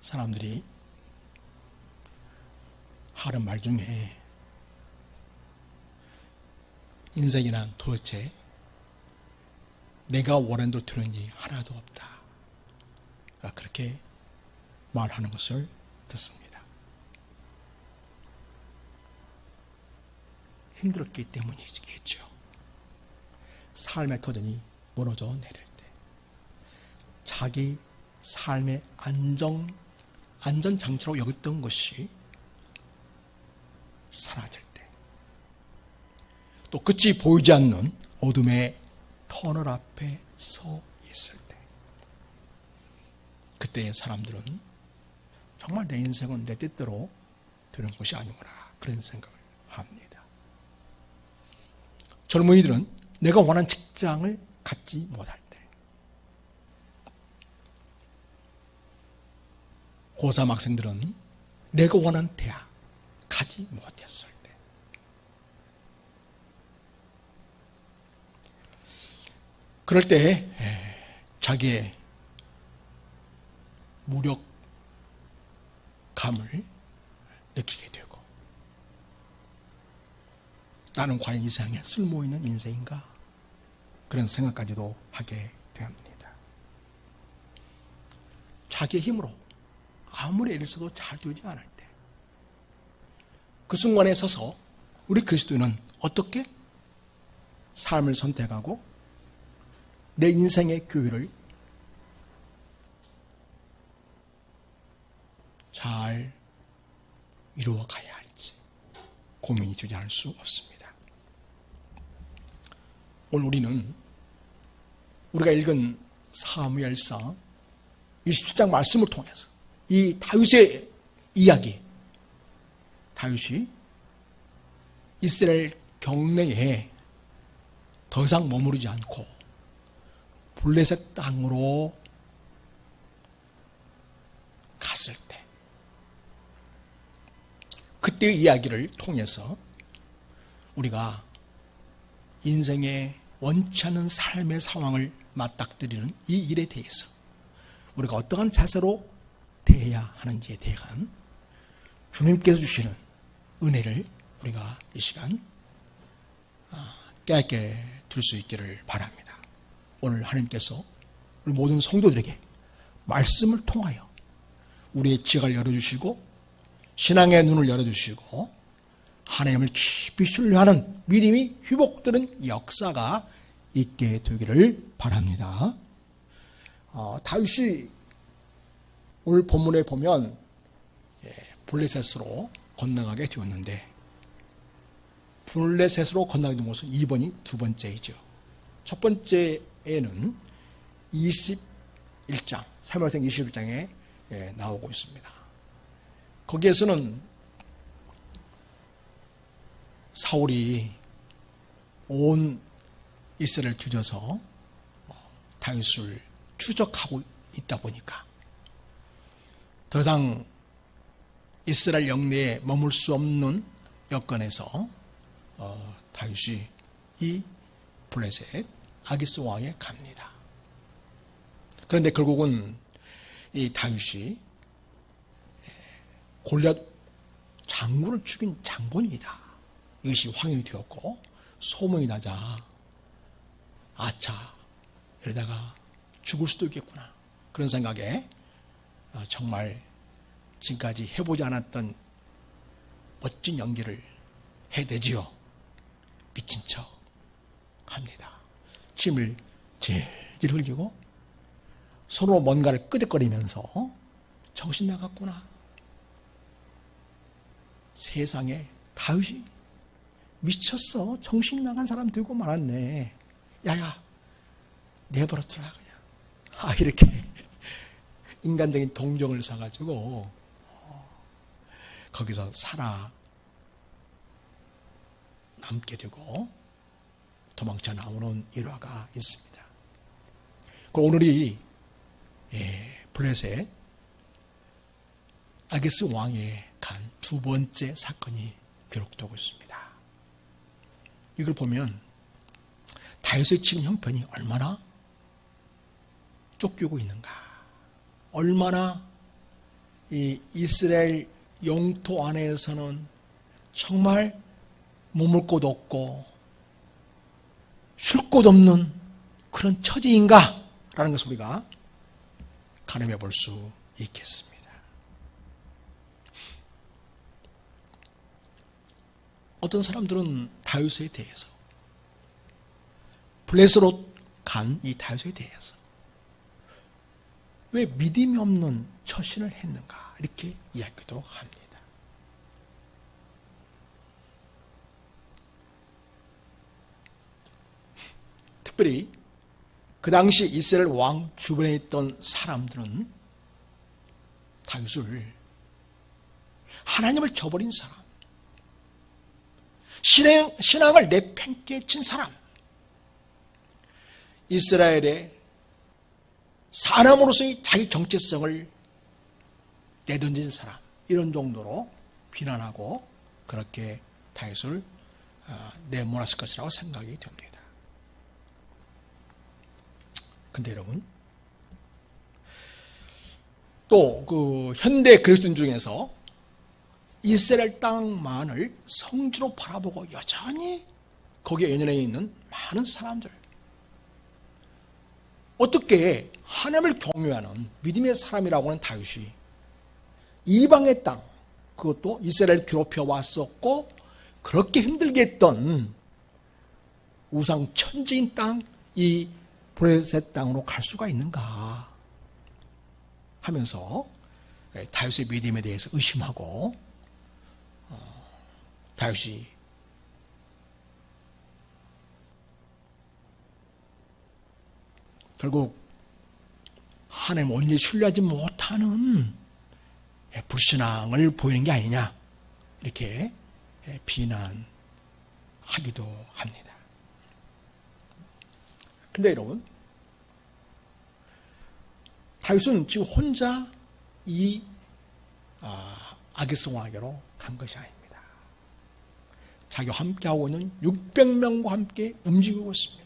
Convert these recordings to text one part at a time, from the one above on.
사람들이 하는 말 중에 인생이란 도대체 내가 원하는 대로 되는 일이 하나도 없다. 그렇게 말하는 것을 듣습니다. 힘들었기 때문이겠죠. 삶의 터전이 무너져 내릴 때, 자기 삶의 안전장치로 여겼던 것이 사라질 때, 또 끝이 보이지 않는 어둠의 터널 앞에 서 있을 때, 그때의 사람들은 정말 내 인생은 내 뜻대로 되는 것이 아니구나, 그런 생각을 합니다. 젊은이들은 내가 원하는 직장을 갖지 못할 때, 고3 학생들은 내가 원하는 대학 가지 못했을 때, 그럴 때 자기의 무력감을 느끼게 되고, 나는 과연 이 세상에 쓸모있는 인생인가? 그런 생각까지도 하게 됩니다. 자기의 힘으로 아무리 애를 써도 잘 되지 않을 때, 그 순간에 서서 우리 그리스도인은 어떻게 삶을 선택하고 내 인생의 교회를 잘 이루어 가야 할지 고민이 되지 않을 수 없습니다. 오늘 우리는 우리가 읽은 사무엘상 27장 말씀을 통해서 이 다윗의 이야기, 다윗이 이스라엘 경내에 더 이상 머무르지 않고 블레셋 땅으로 갔을 때, 그때의 이야기를 통해서 우리가 인생의 원치 않는 삶의 상황을 맞닥뜨리는 이 일에 대해서 우리가 어떠한 자세로 대해야 하는지에 대한 주님께서 주시는 은혜를 우리가 이 시간 깨닫게 될 수 있기를 바랍니다. 오늘 하나님께서 우리 모든 성도들에게 말씀을 통하여 우리의 지혜를 열어주시고 신앙의 눈을 열어주시고 하나님을 깊이 신뢰하는 믿음이 회복되는 역사가 있게 되기를 바랍니다. 다윗이 오늘 본문에 보면 블레셋으로 건너가게 되었는데, 블레셋으로 건너가게 된 것은 이번이 두 번째이죠. 첫 번째에는 21장, 사무엘상 21장에 나오고 있습니다. 거기에서는 사울이 온 이스라엘을 뒤져서 다윗을 추적하고 있다 보니까 더 이상 이스라엘 영내에 머물 수 없는 여건에서 다윗이 이 블레셋 아기스 왕에 갑니다. 그런데 결국은 이 다윗이 골리앗 장군을 죽인 장본인이다, 이것이 확인이 되었고, 소문이 나자 아차, 이러다가 죽을 수도 있겠구나, 그런 생각에 정말 지금까지 해보지 않았던 멋진 연기를 해대지요. 미친 척 합니다. 침을 질질 흘리고 손으로 뭔가를 끄적거리면서 정신 나갔구나, 세상에 다윗이 미쳤어, 정신 나간 사람 들고 말았네, 야야 내버려두라 그냥, 이렇게 인간적인 동정을 사가지고 거기서 살아남게 되고 도망쳐 나오는 일화가 있습니다. 그리고 오늘이 블레셋 아기스 왕에 간 두 번째 사건이 기록되고 있습니다. 이걸 보면 다윗의 지금 형편이 얼마나 쫓기고 있는가, 얼마나 이 이스라엘 영토 안에서는 정말 머물 곳 없고 쉴 곳 없는 그런 처지인가? 라는 것을 우리가 가늠해 볼 수 있겠습니다. 어떤 사람들은 다윗에 대해서, 블레셋으로 간 이 다윗에 대해서 왜 믿음이 없는 처신을 했는가 이렇게 이야기도 합니다. 특별히 그 당시 이스라엘 왕 주변에 있던 사람들은 다윗을 하나님을 저버린 사람, 신앙을 내팽개 친 사람, 이스라엘의 사람으로서의 자기 정체성을 내던진 사람, 이런 정도로 비난하고 그렇게 다윗을 내몰았을 것이라고 생각이 됩니다. 근데 여러분, 또 그 현대 그리스도인 중에서 이스라엘 땅만을 성지로 바라보고 여전히 거기에 연연해 있는 많은 사람들, 어떻게 하나님을 경외하는 믿음의 사람이라고 하는 다윗이 이방의 땅, 그것도 이스라엘 괴롭혀 왔었고 그렇게 힘들게 했던 우상 천지인 땅, 이 블레셋 땅으로 갈 수가 있는가 하면서 다윗의 믿음에 대해서 의심하고, 다윗이 결국 하나님 온전히 신뢰하지 못하는 불신앙을 보이는 게 아니냐 이렇게 비난하기도 합니다. 근데 여러분, 다윗은 지금 혼자 이 아기스왕에게로 간 것이 아닙니다. 자기와 함께하고 있는 600명과 함께 움직이고 있습니다.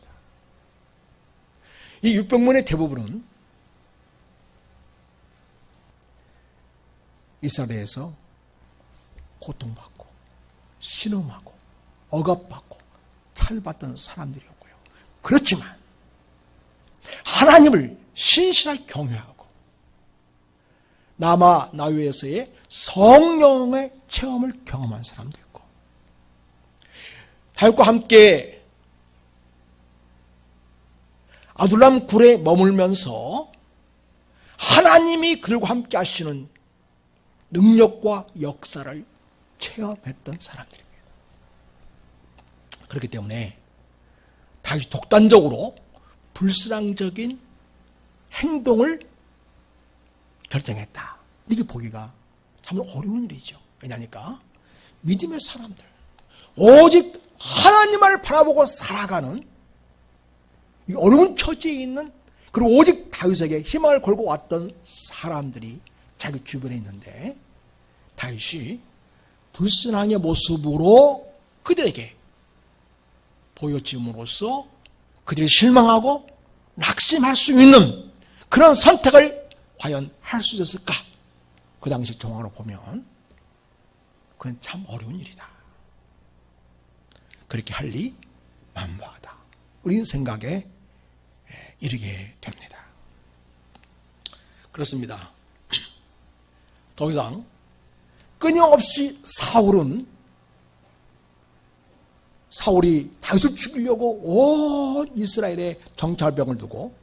이 600명의 대부분은 이스라엘에서 고통받고 신음하고 억압받고 차별받던 사람들이었고요. 그렇지만 하나님을 신실하게 경외하고 남아 나위에서의 성령의 체험을 경험한 사람도 있고, 다윗과 함께 아둘람 굴에 머물면서 하나님이 그들과 함께 하시는 능력과 역사를 체험했던 사람들입니다. 그렇기 때문에 다윗이 독단적으로 불신앙적인 행동을 결정했다, 이렇게 보기가 참 어려운 일이죠. 왜냐니까 믿음의 사람들, 오직 하나님을 바라보고 살아가는 이 어려운 처지에 있는, 그리고 오직 다윗에게 희망을 걸고 왔던 사람들이 자기 주변에 있는데, 다윗이 불신앙의 모습으로 그들에게 보여짐으로써 그들이 실망하고 낙심할 수 있는 그런 선택을 과연 할 수 있었을까? 그 당시 정황으로 보면 그건 참 어려운 일이다. 그렇게 할 리 만무하다, 우리는 생각에 이르게 됩니다. 그렇습니다. 더 이상 끊임없이 사울이 다윗을 죽이려고 온 이스라엘에 정찰병을 두고,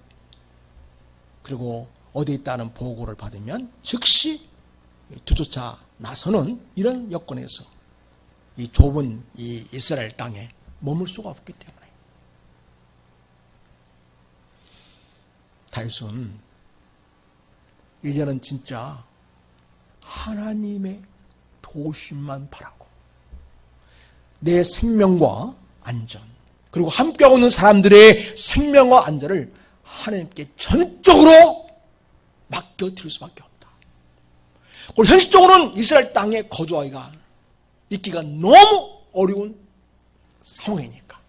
그리고 어디에 있다는 보고를 받으면 즉시 뒤쫓아 나서는 이런 여건에서 이 좁은 이 이스라엘 땅에 머물 수가 없기 때문에 다윗은 이제는 진짜 하나님의 도우심만 바라고 내 생명과 안전, 그리고 함께하고 있는 사람들의 생명과 안전을 하나님께 전적으로 맡겨드릴 수밖에 없다. 그리고 현실적으로는 이스라엘 땅에 거주하기가 있기가 너무 어려운 상황이니까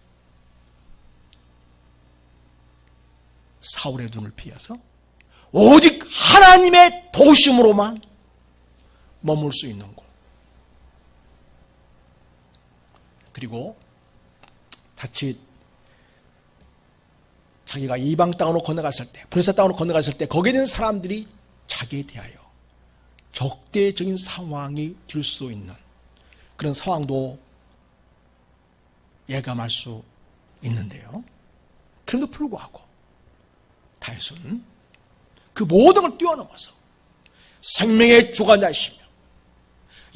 사울의 눈을 피해서 오직 하나님의 도우심으로만 머물 수 있는 곳. 그리고 자칫 자기가 이방 땅으로 건너갔을 때, 블레셋 땅으로 건너갔을 때 거기에 있는 사람들이 자기에 대하여 적대적인 상황이 될 수도 있는 그런 상황도 예감할 수 있는데요. 그럼에도 불구하고 다윗은 그 모든 걸 뛰어넘어서 생명의 주관자이시며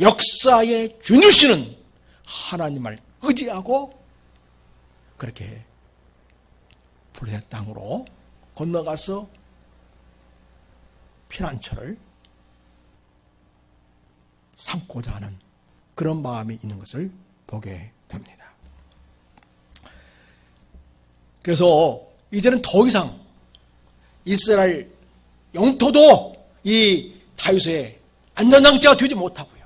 역사의 주인이시는 하나님을 의지하고 그렇게 블레셋 땅으로 건너가서 피난처를 삼고자 하는 그런 마음이 있는 것을 보게 됩니다. 그래서 이제는 더 이상 이스라엘 영토도 이 다윗의 안전장치가 되지 못하고요.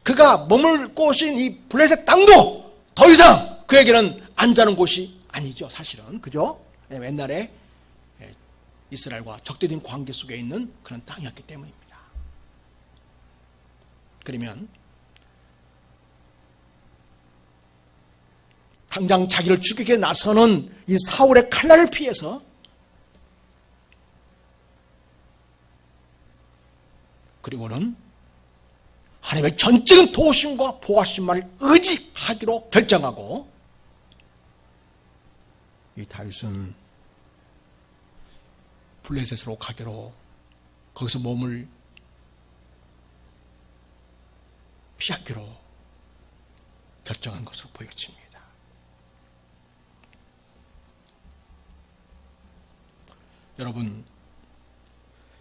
그가 머물 곳인 이 블레셋 땅도 더 이상 그에게는 안전한 곳이 아니죠, 사실은. 그죠? 옛날에 이스라엘과 적대된 관계 속에 있는 그런 땅이었기 때문입니다. 그러면 당장 자기를 죽이게 나서는 이 사울의 칼날을 피해서 그리고는 하나님의 전적인 도우심과 보호하심만을 의지하기로 결정하고 이 다윗은 블레셋으로 가기로 거기서 몸을 피하기로 결정한 것으로 보여집니다. 여러분,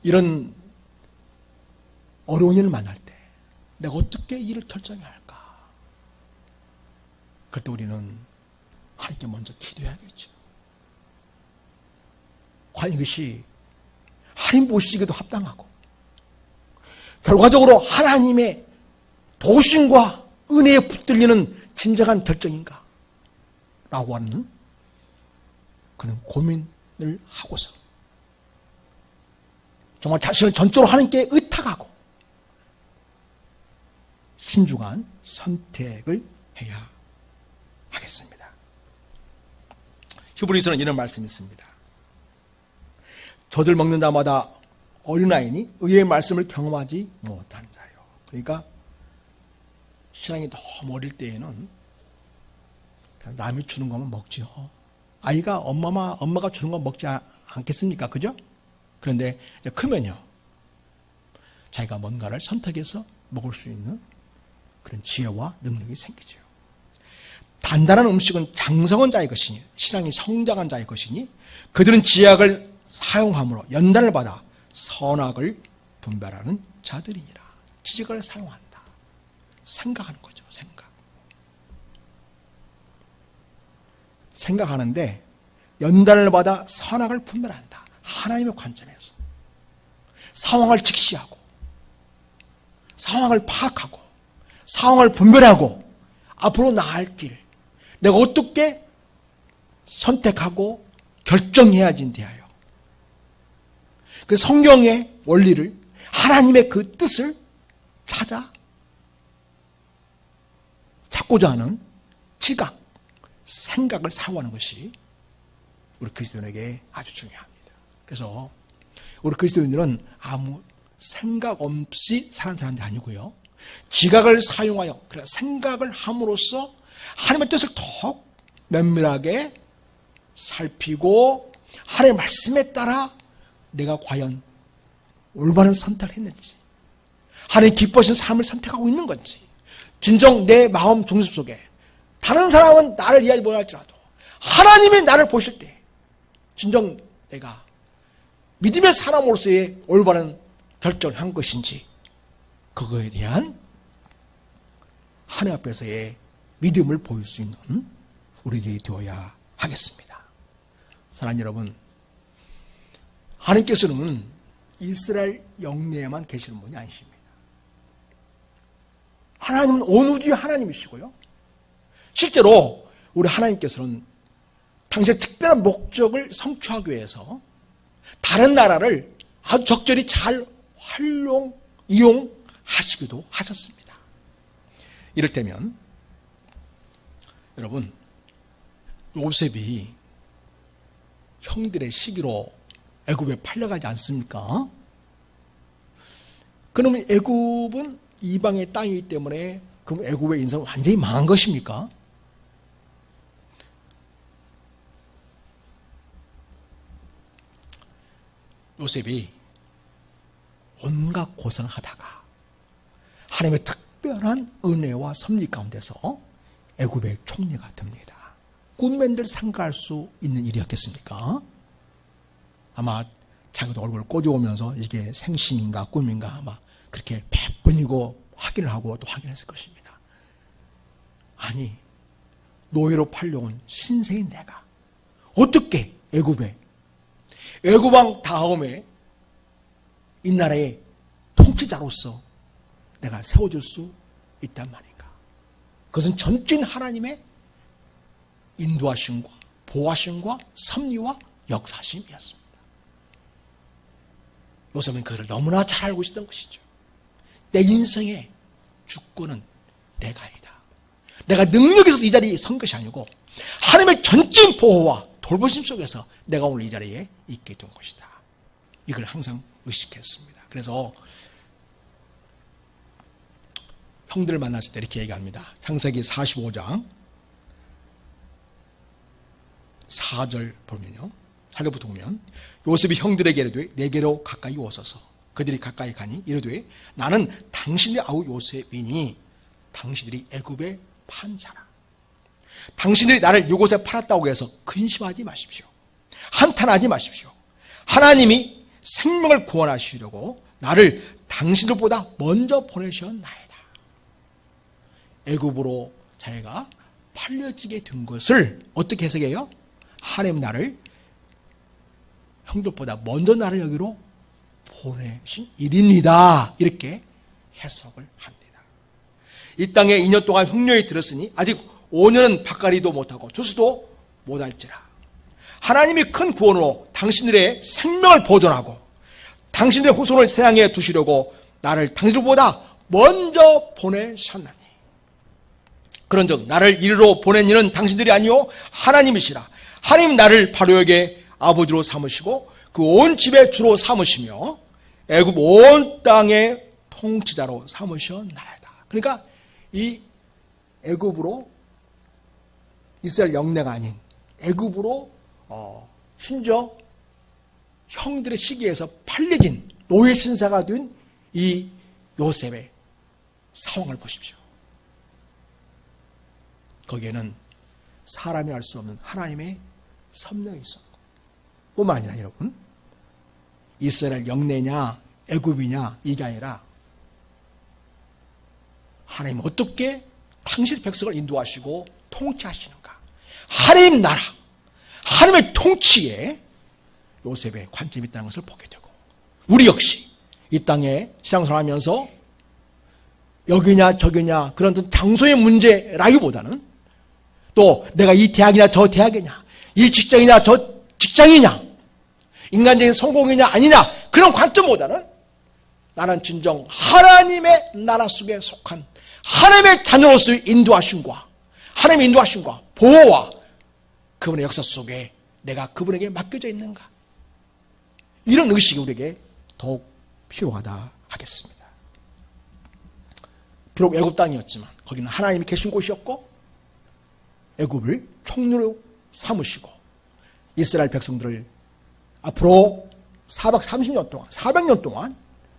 이런 어려운 일을 만날 때 내가 어떻게 일을 결정해야 할까? 그럴 때 우리는 하나님께 먼저 기도해야겠죠. 과연 이것이 하나님 보시기에도 합당하고 결과적으로 하나님의 도우심과 은혜에 붙들리는 진정한 결정인가? 라고 하는 그런 고민을 하고서 정말 자신을 전적으로 하나님께 의탁하고 신중한 선택을 해야 하겠습니다. 히브리서는 이런 말씀이 있습니다. 젖을 먹는 자마다 어린아이니 의의 말씀을 경험하지 못한 자요. 그러니까 신앙이 너무 어릴 때에는 남이 주는 것만 먹죠. 아이가 엄마가 주는 건 먹지 않겠습니까? 그죠? 그런데 이제 크면요, 자기가 뭔가를 선택해서 먹을 수 있는 그런 지혜와 능력이 생기죠. 단단한 음식은 장성한 자의 것이니 신앙이 성장한 자의 것이니 그들은 지약을 사용함으로 연단을 받아 선악을 분별하는 자들이니라. 지식을 사용한다. 생각하는 거죠. 생각하는데 연단을 받아 선악을 분별한다. 하나님의 관점에서 상황을 직시하고 상황을 파악하고 상황을 분별하고 앞으로 나아갈 길, 내가 어떻게 선택하고 결정해야지 대하여 그 성경의 원리를, 하나님의 그 뜻을 찾고자 하는 지각, 생각을 사용하는 것이 우리 그리스도인에게 아주 중요합니다. 그래서 우리 그리스도인들은 아무 생각 없이 사는 사람들이 아니고요, 지각을 사용하여 생각을 함으로써 하나님의 뜻을 더욱 면밀하게 살피고 하나님의 말씀에 따라 내가 과연 올바른 선택을 했는지, 하나님 기뻐하시는 삶을 선택하고 있는 건지, 진정 내 마음 중심 속에 다른 사람은 나를 이해하지 못할지라도 하나님이 나를 보실 때 진정 내가 믿음의 사람으로서의 올바른 결정을 한 것인지, 그거에 대한 하나님 앞에서의 믿음을 보일 수 있는 우리들이 되어야 하겠습니다. 사랑하는 여러분, 하나님께서는 이스라엘 영내에만 계시는 분이 아니십니다. 하나님은 온 우주의 하나님이시고요, 실제로 우리 하나님께서는 당신의 특별한 목적을 성취하기 위해서 다른 나라를 아주 적절히 잘 이용하시는 하시기도 하셨습니다. 이럴 때면 여러분, 요셉이 형들의 시기로 애굽에 팔려가지 않습니까? 그러면 애굽은 이방의 땅이기 때문에 그럼 애굽의 인생은 완전히 망한 것입니까? 요셉이 온갖 고생을 하다가 하나님의 특별한 은혜와 섭리 가운데서 애굽의 총리가 됩니다. 꿈맨들 상가할 수 있는 일이었겠습니까? 아마 자기도 얼굴을 꼬집으면서 이게 생신인가 꿈인가 아마 그렇게 100번이고 확인을 하고 또 확인했을 것입니다. 아니, 노예로 팔려온 신세인 내가 어떻게 애굽왕 다음에 이 나라의 통치자로서 내가 세워줄 수 있단 말인가? 그것은 전적인 하나님의 인도하심과 보호하심과 섭리와 역사심이었습니다. 요셉은 그것을 너무나 잘 알고 있었던 것이죠. 내 인생의 주권은 내가 아니다. 내가 능력이 있어서 이 자리에 선 것이 아니고 하나님의 전적인 보호와 돌보심 속에서 내가 오늘 이 자리에 있게 된 것이다. 이걸 항상 의식했습니다. 그래서 형들을 만났을 때 이렇게 얘기합니다. 창세기 45장 4절 보면요. 4절부터 보면 요셉이 형들에게 이르되 내게로 가까이 오소서. 그들이 가까이 가니 이르되 나는 당신의 아우 요셉이니 당신들이 애굽의 판자라. 당신들이 나를 이곳에 팔았다고 해서 근심하지 마십시오. 한탄하지 마십시오. 하나님이 생명을 구원하시려고 나를 당신들보다 먼저 보내셨나이다. 애굽으로 자기가 팔려지게 된 것을 어떻게 해석해요? 하나님 나를 형들보다 먼저 나를 여기로 보내신 일입니다. 이렇게 해석을 합니다. 이 땅에 2년 동안 흉년이 들었으니 아직 5년은 밭갈이도 못하고 추수도 못할지라. 하나님이 큰 구원으로 당신들의 생명을 보존하고 당신들의 후손을 세상에 두시려고 나를 당신들보다 먼저 보내셨나니 그런즉 나를 이리로 보낸 이는 당신들이 아니요 하나님이시라. 하나님 나를 바로에게 아버지로 삼으시고 그 온 집의 주로 삼으시며 애굽 온 땅의 통치자로 삼으셨나이다. 그러니까 이 애굽으로 이스라엘 영내가 아닌 애굽으로 심지어 형들의 시기에서 팔려진 노예 신사가 된 이 요셉의 상황을 보십시오. 거기에는 사람이 알 수 없는 하나님의 섭리가 있었고 뿐만 아니라 여러분 이스라엘 영내냐 애굽이냐 이게 아니라 하나님 어떻게 당신 백성을 인도하시고 통치하시는가 하나님 나라 하나님의 통치에 요셉의 관점이 있다는 것을 보게 되고 우리 역시 이 땅에 신앙생활하면서 여기냐 저기냐 그런 장소의 문제라기보다는 또 내가 이 대학이냐 저 대학이냐 이 직장이냐 저 직장이냐 인간적인 성공이냐 아니냐 그런 관점보다는 나는 진정 하나님의 나라 속에 속한 하나님의 자녀로서의 인도하심과 하나님의 인도하심과 보호와 그분의 역사 속에 내가 그분에게 맡겨져 있는가 이런 의식이 우리에게 더욱 필요하다 하겠습니다. 비록 애굽 땅이었지만 거기는 하나님이 계신 곳이었고 애굽을 총리로 삼으시고 이스라엘 백성들을 앞으로 430년 동안 400년 동안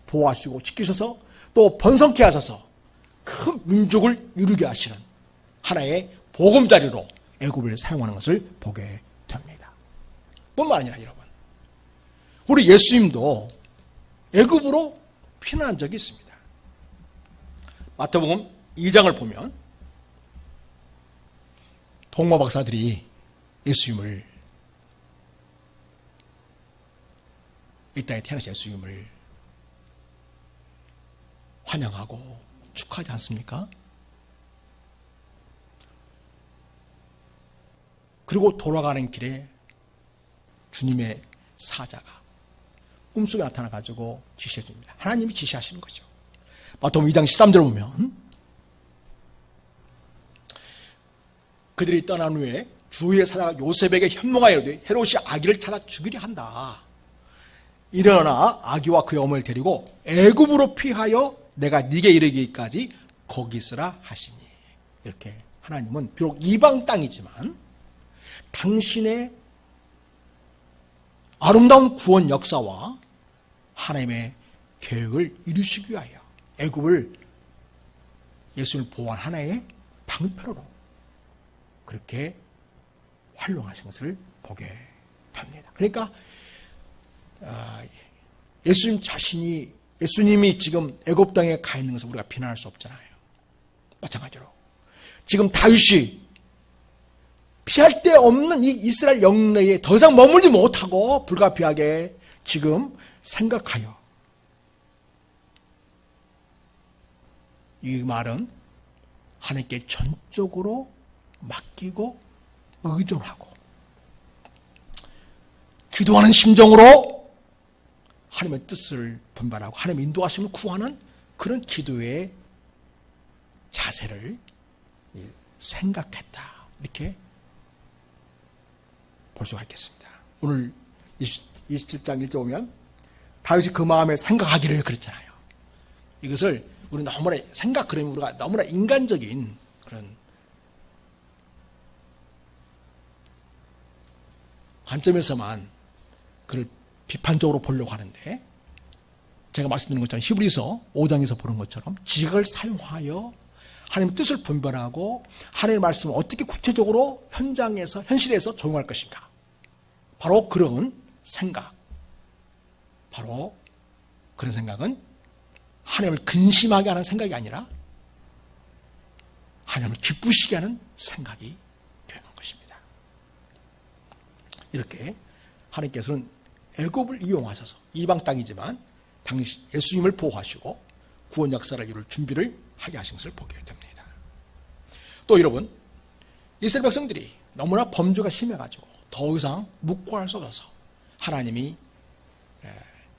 보호하시고 지키셔서 또 번성케 하셔서 큰 민족을 이루게 하시는 하나의 보금자리로 애굽을 사용하는 것을 보게 됩니다. 뿐만 아니라 여러분 우리 예수님도 애굽으로 피난한 적이 있습니다. 마태복음 2장을 보면 동마 박사들이 예수님을 이 땅에 태어나신 예수님을 환영하고 축하하지 않습니까? 그리고 돌아가는 길에 주님의 사자가 꿈속에 나타나가지고 지시해줍니다. 하나님이 지시하시는 거죠. 마태복음 2장 13절 보면 그들이 떠난 후에 주위의 사자가 요셉에게 현몽하여 이르되 헤롯이 아기를 찾아 죽이려 한다. 일어나 아기와 그의 어머니를 데리고 애굽으로 피하여 내가 네게 이르기까지 거기 있으라 하시니. 이렇게 하나님은 비록 이방 땅이지만 당신의 아름다운 구원 역사와 하나님의 계획을 이루시기 위하여 애굽을 예수님을 보호한 하나의 방패로 그렇게 활용하신 것을 보게 됩니다. 그러니까 예수님이 지금 애굽 땅에 가 있는 것을 우리가 비난할 수 없잖아요. 마찬가지로 지금 다윗이 피할 데 없는 이 이스라엘 영내에 더 이상 머물지 못하고 불가피하게 지금 생각하여 이 말은 하나님께 전적으로 맡기고 의존하고 기도하는 심정으로 하나님의 뜻을 분별하고 하나님의 인도하심을 구하는 그런 기도의 자세를 생각했다. 이렇게 볼 수가 있겠습니다. 오늘 27장 1절 보면 다윗이 그 마음에 생각하기를 그랬잖아요. 이것을 우리 너무나 그러면 우리가 너무나 인간적인 그런 관점에서만 그를 비판적으로 보려고 하는데 제가 말씀드린 것처럼 히브리서 5장에서 보는 것처럼 지각을 사용하여 하나님의 뜻을 분별하고 하나님의 말씀을 어떻게 구체적으로 현실에서 적용할 것인가. 바로 그런 생각. 바로 그런 생각은 하나님을 근심하게 하는 생각이 아니라 하나님을 기쁘시게 하는 생각이 되는 것입니다. 이렇게 하나님께서는 애굽을 이용하셔서 이방 땅이지만 당시 예수님을 보호하시고 구원 역사를 이룰 준비를 하게 하신 것을 보게 됩니다. 또 여러분, 이스라엘 백성들이 너무나 범죄가 심해가지고 더 이상 묵과할 수 없어서 하나님이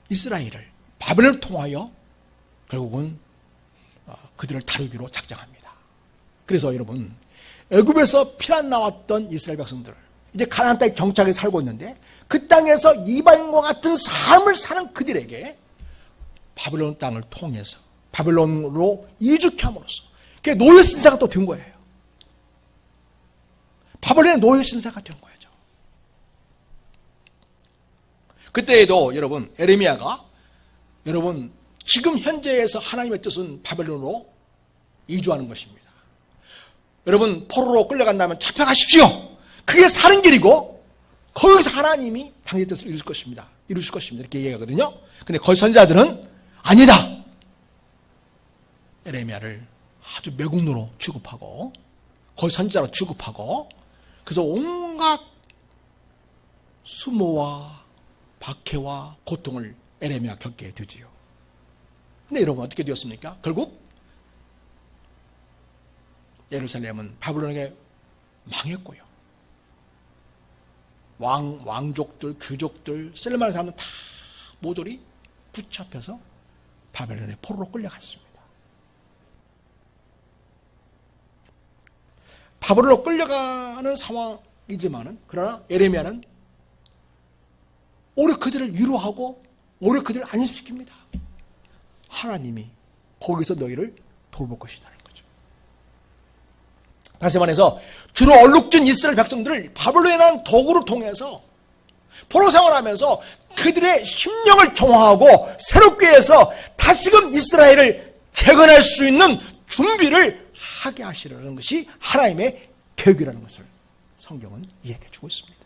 이스라엘을 바벨을 통하여 결국은 그들을 다루기로 작정합니다. 그래서 여러분, 애굽에서 피난 나왔던 이스라엘 백성들 이제 가나안 땅에 정착해 살고 있는데 그 땅에서 이방인과 같은 삶을 사는 그들에게 바벨론 땅을 통해서 바벨론으로 이주케 함으로써 그게 노예 신사가 또 된 거예요. 바벨론의 노예 신사가 된 거죠. 그때에도 여러분 에레미야가 여러분 지금 현재에서 하나님의 뜻은 바벨론으로 이주하는 것입니다. 여러분 포로로 끌려간다면 잡혀가십시오. 그게 사는 길이고 거기서 하나님이 당신의 뜻을 이루실 것입니다. 이렇게 얘기하거든요. 근데 거기 선지자들은 아니다. 에레미야를 아주 매국노로 취급하고 거기 선지자로 취급하고 그래서 온갖 수모와 박해와 고통을 에레미야가 겪게 되지요. 근데 여러분 어떻게 되었습니까? 결국 예루살렘은 바벨론에게 망했고요. 왕족들, 귀족들, 쓸만한 사람은 다 모조리 붙잡혀서 바벨론의 포로로 끌려갔습니다. 바벨론으로 끌려가는 상황이지만은 그러나 에레미야는 오히려 그들을 위로하고 오히려 그들을 안심시킵니다. 하나님이 거기서 너희를 돌볼 것이라는 거죠. 다시 말해서 주로 얼룩진 이스라엘 백성들을 바벨론에 난 도구를 통해서 포로 생활하면서 그들의 심령을 정화하고 새롭게 해서 다시금 이스라엘을 재건할 수 있는 준비를 하게 하시려는 것이 하나님의 계획이라는 것을 성경은 이야기해 주고 있습니다.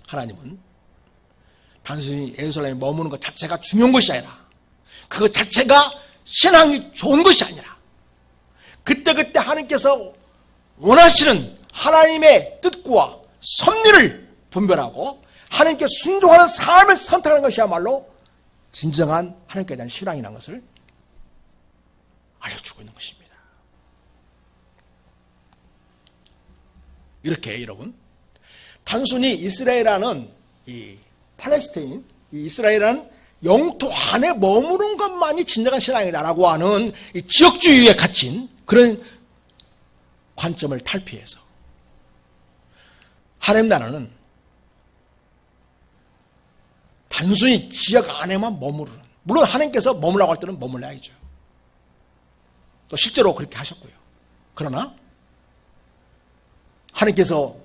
하나님은 단순히 예루살렘에 머무는 것 자체가 중요한 것이 아니라 그것 자체가 신앙이 좋은 것이 아니라 그때그때 하나님께서 원하시는 하나님의 뜻과 섭리를 분별하고 하나님께 순종하는 삶을 선택하는 것이야말로 진정한 하나님께 대한 신앙이라는 것을 알려주고 있는 것입니다. 이렇게 여러분 단순히 이스라엘이라는 이 팔레스타인, 이 이스라엘이라는 영토 안에 머무는 것만이 진정한 신앙이다라고 하는 이 지역주의에 갇힌 그런 관점을 탈피해서 하나님 나라는 단순히 지역 안에만 머무르는, 물론 하나님께서 머물라고 할 때는 머물러야죠. 또 실제로 그렇게 하셨고요. 그러나 하나님께서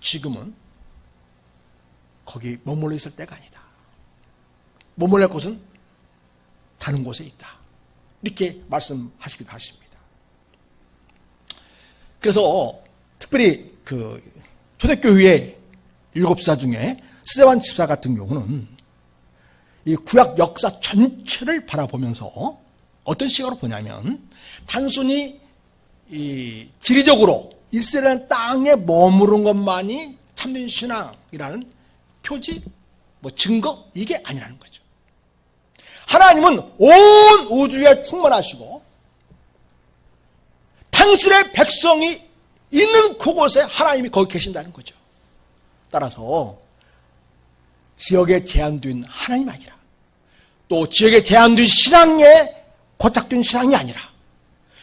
지금은 거기 머물러 있을 때가 아니다. 머물러 곳은 다른 곳에 있다. 이렇게 말씀하시기도 하십니다. 그래서 특별히 그 초대교회의 7지사 중에 스데반 집사 같은 경우는 이 구약 역사 전체를 바라보면서 어떤 시각으로 보냐면 단순히 이 지리적으로 이스라엘 땅에 머무른 것만이 참된 신앙이라는 표지, 증거 이게 아니라는 거죠. 하나님은 온 우주에 충만하시고 당신의 백성이 있는 그곳에 하나님이 거기 계신다는 거죠. 따라서 지역에 제한된 하나님 아니라, 또 지역에 제한된 신앙에 고착된 신앙이 아니라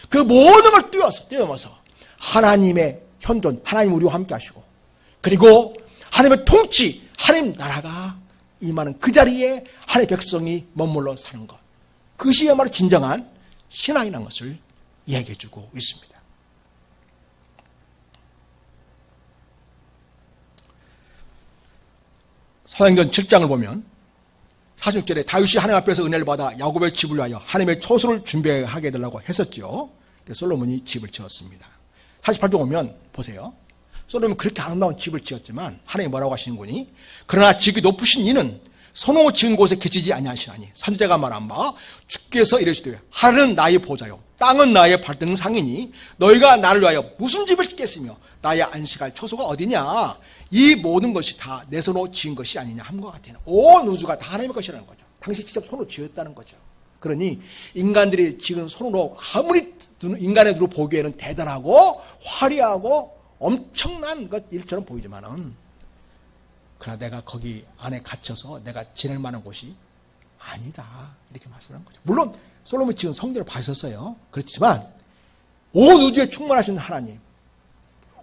그 모든 걸 뛰어넘어서 하나님의 현존, 하나님 우리와 함께 하시고, 그리고 하나님의 통치, 하나님 나라가 임하는 그 자리에 하나님의 백성이 머물러 사는 것, 그것이야말로 진정한 신앙이라는 것을 이야기해 주고 있습니다. 사도행전 7장을 보면 46절에 다윗이 하나님 앞에서 은혜를 받아 야곱의 집을 위하여 하나님의 처소를 준비하게 해달라고 했었죠. 솔로몬이 집을 지었습니다. 48절 보면 보세요. 솔로몬이 그렇게 아름다운 집을 지었지만 하나님이 뭐라고 하시는 거니? 그러나 지극히 높으신 이는 손으로 지은 곳에 계시지 아니하시나니 선지자가 말한 바 주께서 이르시되 하늘은 나의 보좌요 땅은 나의 발등상이니 너희가 나를 위하여 무슨 집을 짓겠으며 나의 안식할 처소가 어디냐? 이 모든 것이 다 내 손으로 지은 것이 아니냐 함과 같아요. 온 우주가 다 하나님의 것이라는 거죠. 당시 직접 손으로 지었다는 거죠. 그러니 인간들이 지금 손으로 아무리 인간의 눈으로 보기에는 대단하고 화려하고 엄청난 것 일처럼 보이지만은, 그러나 내가 거기 안에 갇혀서 내가 지낼 만한 곳이 아니다, 이렇게 말씀하는 거죠. 물론 솔로몬이 지은 성전을 봐셨어요. 그렇지만 온 우주에 충만하신 하나님,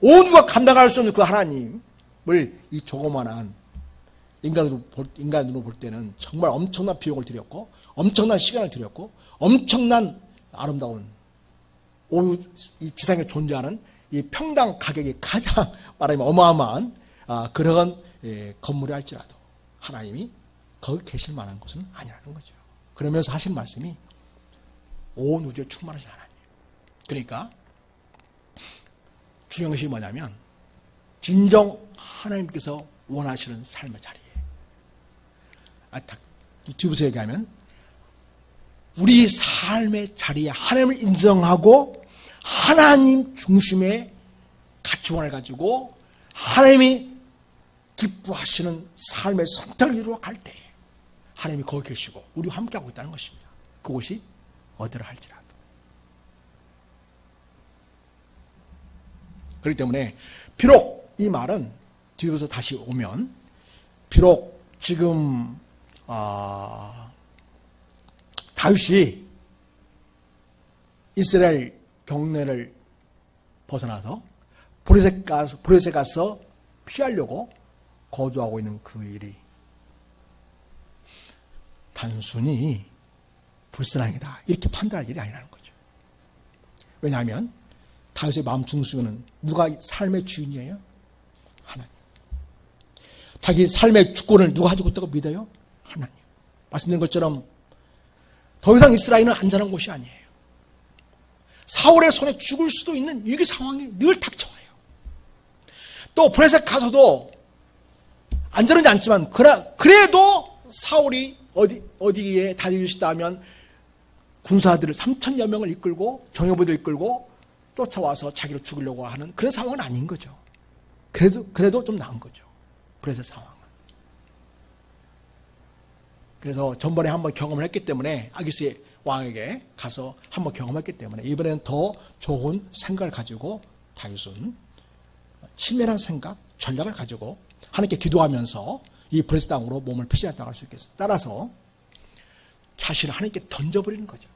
온 우주가 감당할 수 없는 그 하나님을 이 조그만한 인간으로 볼 때는 정말 엄청난 비용을 들였고, 엄청난 시간을 들였고, 엄청난 아름다운 이 지상에 존재하는 이 평당 가격이 가장 말하면 어마어마한 그런 건물이 할지라도 하나님이 거기 계실 만한 곳은 아니라는 거죠. 그러면서 하신 말씀이 온 우주에 충만하신 하나님. 그러니까 중요한 것이 뭐냐면 진정 하나님께서 원하시는 삶의 자리에, 유튜브에서 얘기하면 우리 삶의 자리에 하나님을 인정하고 하나님 중심의 가치관을 가지고 하나님이 기뻐하시는 삶의 선택을 이루어 갈 때 하나님이 거기 계시고 우리와 함께하고 있다는 것입니다. 그곳이 어디라 할지라도. 그렇기 때문에 비록 이 말은 뒤에서 다시 오면, 비록 지금 다윗이 이스라엘 경내를 벗어나서 브레셋에 가서 피하려고 거주하고 있는 그 일이 단순히 불신앙이다 이렇게 판단할 일이 아니라는 거죠. 왜냐하면 다윗의 마음 중심에는 누가 삶의 주인이에요? 하나님. 자기 삶의 주권을 누가 가지고 있다고 믿어요? 하나님. 말씀드린 것처럼 더 이상 이스라엘은 안전한 곳이 아니에요. 사울의 손에 죽을 수도 있는 위기 상황이 늘 닥쳐와요. 또 브레셋 가서도 안전하지 않지만 그래도 사울이 어디에 다니고 있다면 군사들을 3,000여 명을 이끌고 정예부들을 이끌고 쫓아와서 자기를 죽이려고 하는 그런 상황은 아닌 거죠. 그래도 좀 나은 거죠. 브레셋 상황은. 그래서 전번에 한번 경험을 했기 때문에 아기스의 왕에게 가서 한번 경험했기 때문에 이번에는 더 좋은 생각을 가지고 다윗은 친밀한 생각, 전략을 가지고 하나님께 기도하면서 이 브레스 땅으로 몸을 피신했다고 할 수 있겠습니다. 따라서 자신을 하나님께 던져버리는 거죠.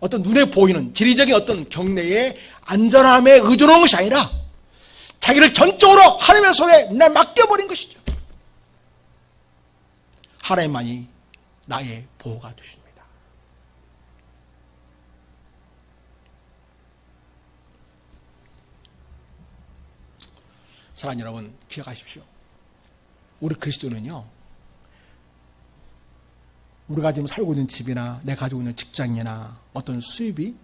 어떤 눈에 보이는 지리적인 어떤 경내의 안전함에 의존하는 것이 아니라 자기를 전적으로 하나님의 손에 맡겨버린 것이죠. 하나님만이 나의 보호가 되십니다. 사랑하는 여러분, 기억하십시오. 우리 그리스도는요, 우리가 지금 살고 있는 집이나 내가 가지고 있는 직장이나 어떤 수입이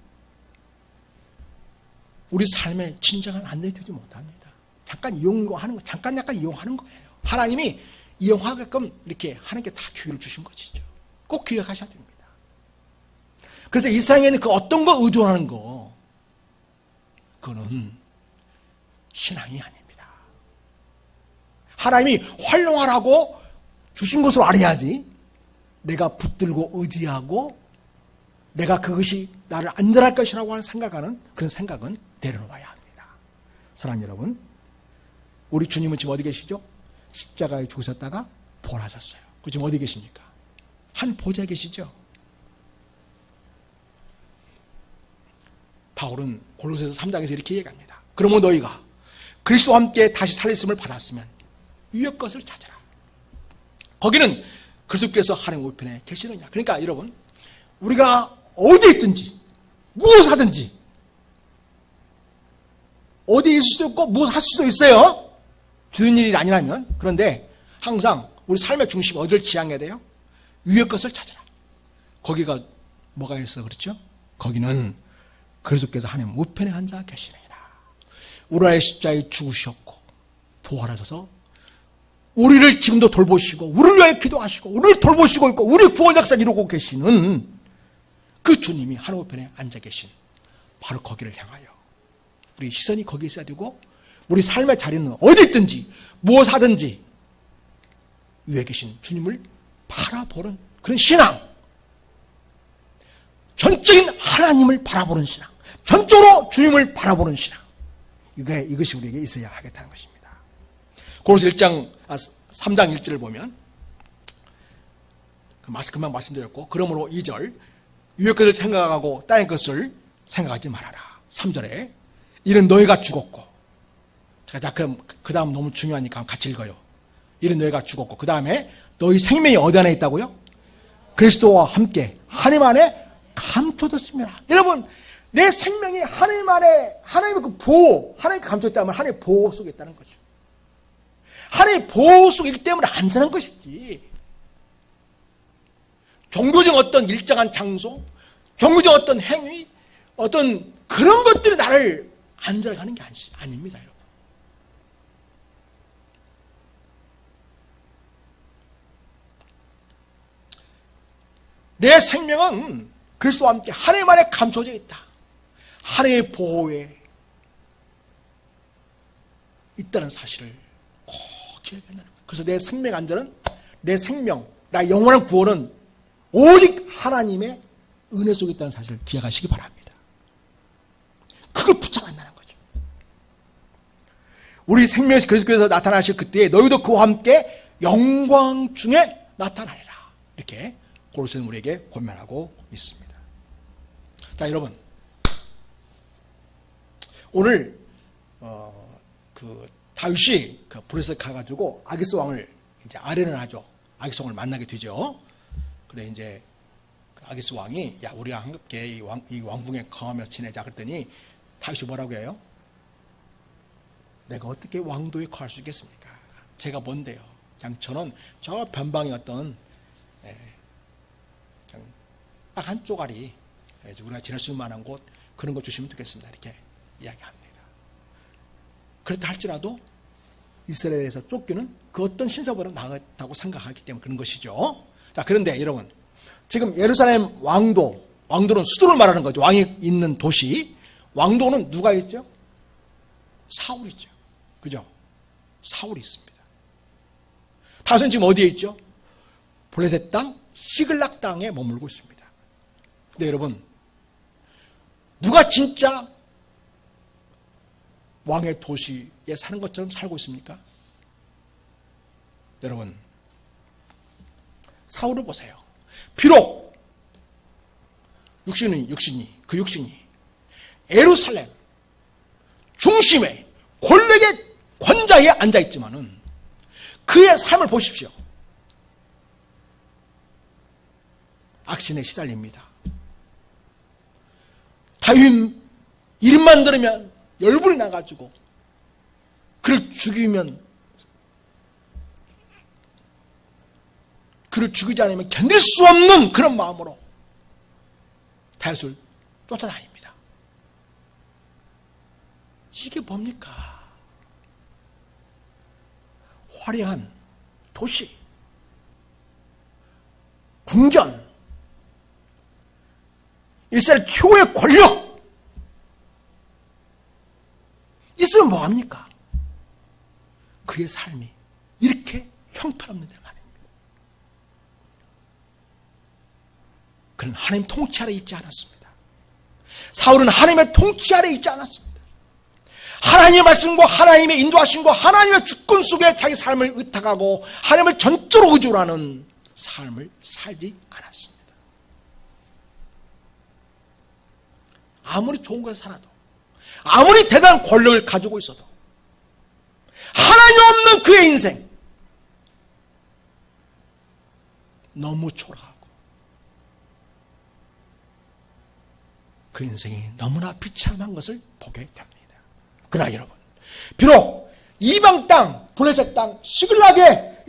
우리 삶에 진정한 안정이 되지 못합니다. 잠깐 이용하는 거, 잠깐 약간 이용하는 거예요. 하나님이 이용하게끔 이렇게 하나님께 다 기회를 주신 것이죠. 꼭 기억하셔야 됩니다. 그래서 이 세상에는 그 어떤 거 의존하는 거, 그거는 신앙이 아닙니다. 하나님이 활용하라고 주신 것으로 알아야지 내가 붙들고 의지하고 내가 그것이 나를 안전할 것이라고 하는 생각하는 그런 생각은 내려놓아야 합니다. 사랑하는 여러분, 우리 주님은 지금 어디 계시죠? 십자가에 죽으셨다가 부활하셨어요. 그 지금 어디 계십니까? 한 보좌에 계시죠? 바울은 골로새서 3장에서 이렇게 얘기합니다. 그러므로 너희가 그리스도와 함께 다시 살렸음을 받았으면 위의 것을 찾아라. 거기는 그리스도께서 하나님 우편에 계시느냐. 그러니까 여러분, 우리가 어디 있든지 무엇을 하든지 어디 있을 수도 있고 무엇을 할 수도 있어요. 주는 일이 아니라면. 그런데 항상 우리 삶의 중심 어디를 지향해야 돼요? 위의 것을 찾아라. 거기가 뭐가 있어 그렇죠? 거기는 그리스도께서 하나님 우편에 앉아 계시느니라. 우리의 십자가에 죽으셨고 부활하셔서 우리를 지금도 돌보시고 우리를 위하여 기도하시고 우리를 돌보시고 있고 우리 구원 역사를 이루고 계시는 그 주님이 하나님 우편에 앉아 계신 바로 거기를 향하여 우리 시선이 거기에 있어야 되고 우리 삶의 자리는 어디 있든지 무엇 하든지 위에 계신 주님을 바라보는 그런 신앙, 전적인 하나님을 바라보는 신앙, 전적으로 주님을 바라보는 신앙, 이것이 우리에게 있어야 하겠다는 것입니다. 고린도서 3장 1절을 보면 금방 말씀드렸고, 그러므로 2절 위의 것을 생각하고 땅의 것을 생각하지 말아라. 3절에 이는 너희가 죽었고, 자, 그 다음 너무 중요하니까 같이 읽어요. 이는 너희가 죽었고, 그 다음에 너희 생명이 어디 안에 있다고요? 그리스도와 함께 하나님 안에 감춰졌습니다. 여러분, 내 생명이 하나님 안에, 하나님의 그 보호, 하나님 감춰있다면 하나님의 보호 속에 있다는 거죠. 하나님의 보호 속에 있기 때문에 안전한 것이지. 종교적 어떤 일정한 장소, 종교적 어떤 행위, 어떤 그런 것들이 나를 안전하게 하는 게 아닙니다, 여러분. 내 생명은 그리스도와 함께 하나님 안에 감춰져 있다. 하나님의 보호에 있다는 사실을 꼭 기억해야 된다는 거예요. 그래서 내 생명 안전은, 내 생명, 나의 영원한 구원은 오직 하나님의 은혜 속에 있다는 사실을 기억하시기 바랍니다. 그걸 붙잡아야 한다는 거죠. 우리 생명에서 그리스도께서 나타나실 그때에 너희도 그와 함께 영광 중에 나타나리라. 이렇게 고린도서는 우리에게 권면하고 있습니다. 자, 여러분, 오늘 다윗이 브레스에 가가지고 아기스 왕을 이제 아련을 하죠. 아기스 왕을 만나게 되죠. 그래 이제 아기스 왕이 야 우리가 함께 이 왕궁에 거하며 지내자 그랬더니 다윗이 뭐라고 해요? 내가 어떻게 왕도에 거할 수 있겠습니까? 제가 뭔데요? 그냥 저는 저 변방의 어떤 딱 한 쪼가리 우리가 지낼 수 있는 만한 곳 그런 거 주시면 되겠습니다. 이렇게 이야기합니다. 그렇다 할지라도 이스라엘에서 쫓기는 그 어떤 신사보다 나았다고 생각하기 때문에 그런 것이죠. 자, 그런데 여러분, 지금 예루살렘 왕도는 수도를 말하는 거죠. 왕이 있는 도시. 왕도는 누가 있죠? 사울이 있죠. 그죠? 사울이 있습니다. 다윗은 지금 어디에 있죠? 블레셋 땅 시글락 땅에 머물고 있습니다. 근데 여러분, 누가 진짜 왕의 도시에 사는 것처럼 살고 있습니까? 여러분, 사울을 보세요. 비록 육신이 예루살렘 중심에 권력의 권좌에 앉아있지만은 그의 삶을 보십시오. 악신에 시달립니다. 다윗 이름만 들으면 열불이 나가지고 그를 죽이지 않으면 견딜 수 없는 그런 마음으로 다윗을 쫓아다닙니다. 이게 뭡니까? 화려한 도시, 궁전, 이스라엘 최고의 권력 있으면 뭐합니까? 그의 삶이 이렇게 형편없는데 말입니다. 그는 하나님 통치 아래 있지 않았습니다. 사울은 하나님의 통치 아래 있지 않았습니다. 하나님의 말씀과 하나님의 인도하심과 하나님의 주권 속에 자기 삶을 의탁하고 하나님을 전적으로 의존 하는 삶을 살지 않았습니다. 아무리 좋은 것에 살아도, 아무리 대단한 권력을 가지고 있어도 하나님 없는 그의 인생 너무 초라하고 그 인생이 너무나 비참한 것을 보게 됩니다. 그러나 여러분, 비록 이방 땅, 블레셋 땅, 시글락의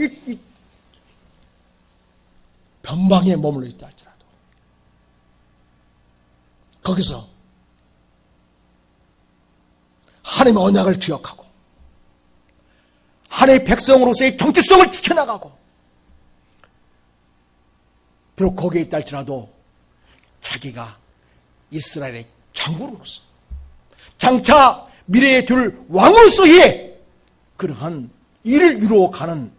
변방에 머물러 있다 할지라도 거기서 하나님의 언약을 기억하고 하나님의 백성으로서의 정체성을 지켜나가고 비록 거기에 있다 할지라도 자기가 이스라엘의 장군으로서 장차 미래에 될 왕으로서의 그러한 일을 이루어가는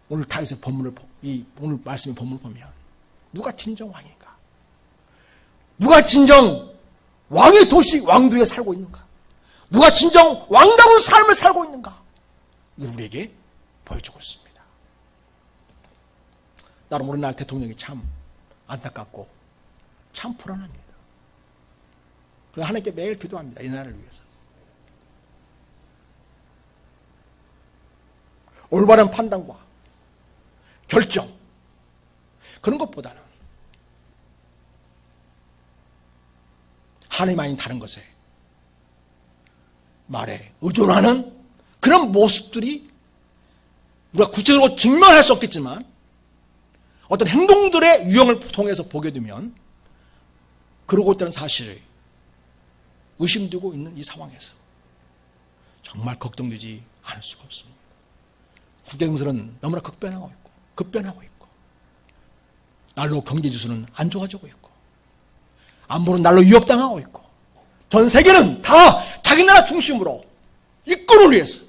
오늘 다윗의 오늘 말씀의 본문을 보면 누가 진정 왕인가? 누가 진정 왕의 도시 왕도에 살고 있는가? 누가 진정 왕다운 삶을 살고 있는가? 이걸 우리에게 보여주고 있습니다. 나름 우리나라 대통령이 참 안타깝고 참 불안합니다. 그래서 하나님께 매일 기도합니다. 이 나라를 위해서. 올바른 판단과 결정, 그런 것보다는 하나님 아닌 다른 것에 말에 의존하는 그런 모습들이 우리가 구체적으로 증명할 수 없겠지만 어떤 행동들의 유형을 통해서 보게 되면 그러고 있다는 사실을 의심되고 있는 이 상황에서 정말 걱정되지 않을 수가 없습니다. 국제정세는 너무나 급변하고 있고 날로 경제지수는 안 좋아지고 있고 안보는 날로 위협당하고 있고 전 세계는 다 자기 나라 중심으로 이권을 위해서,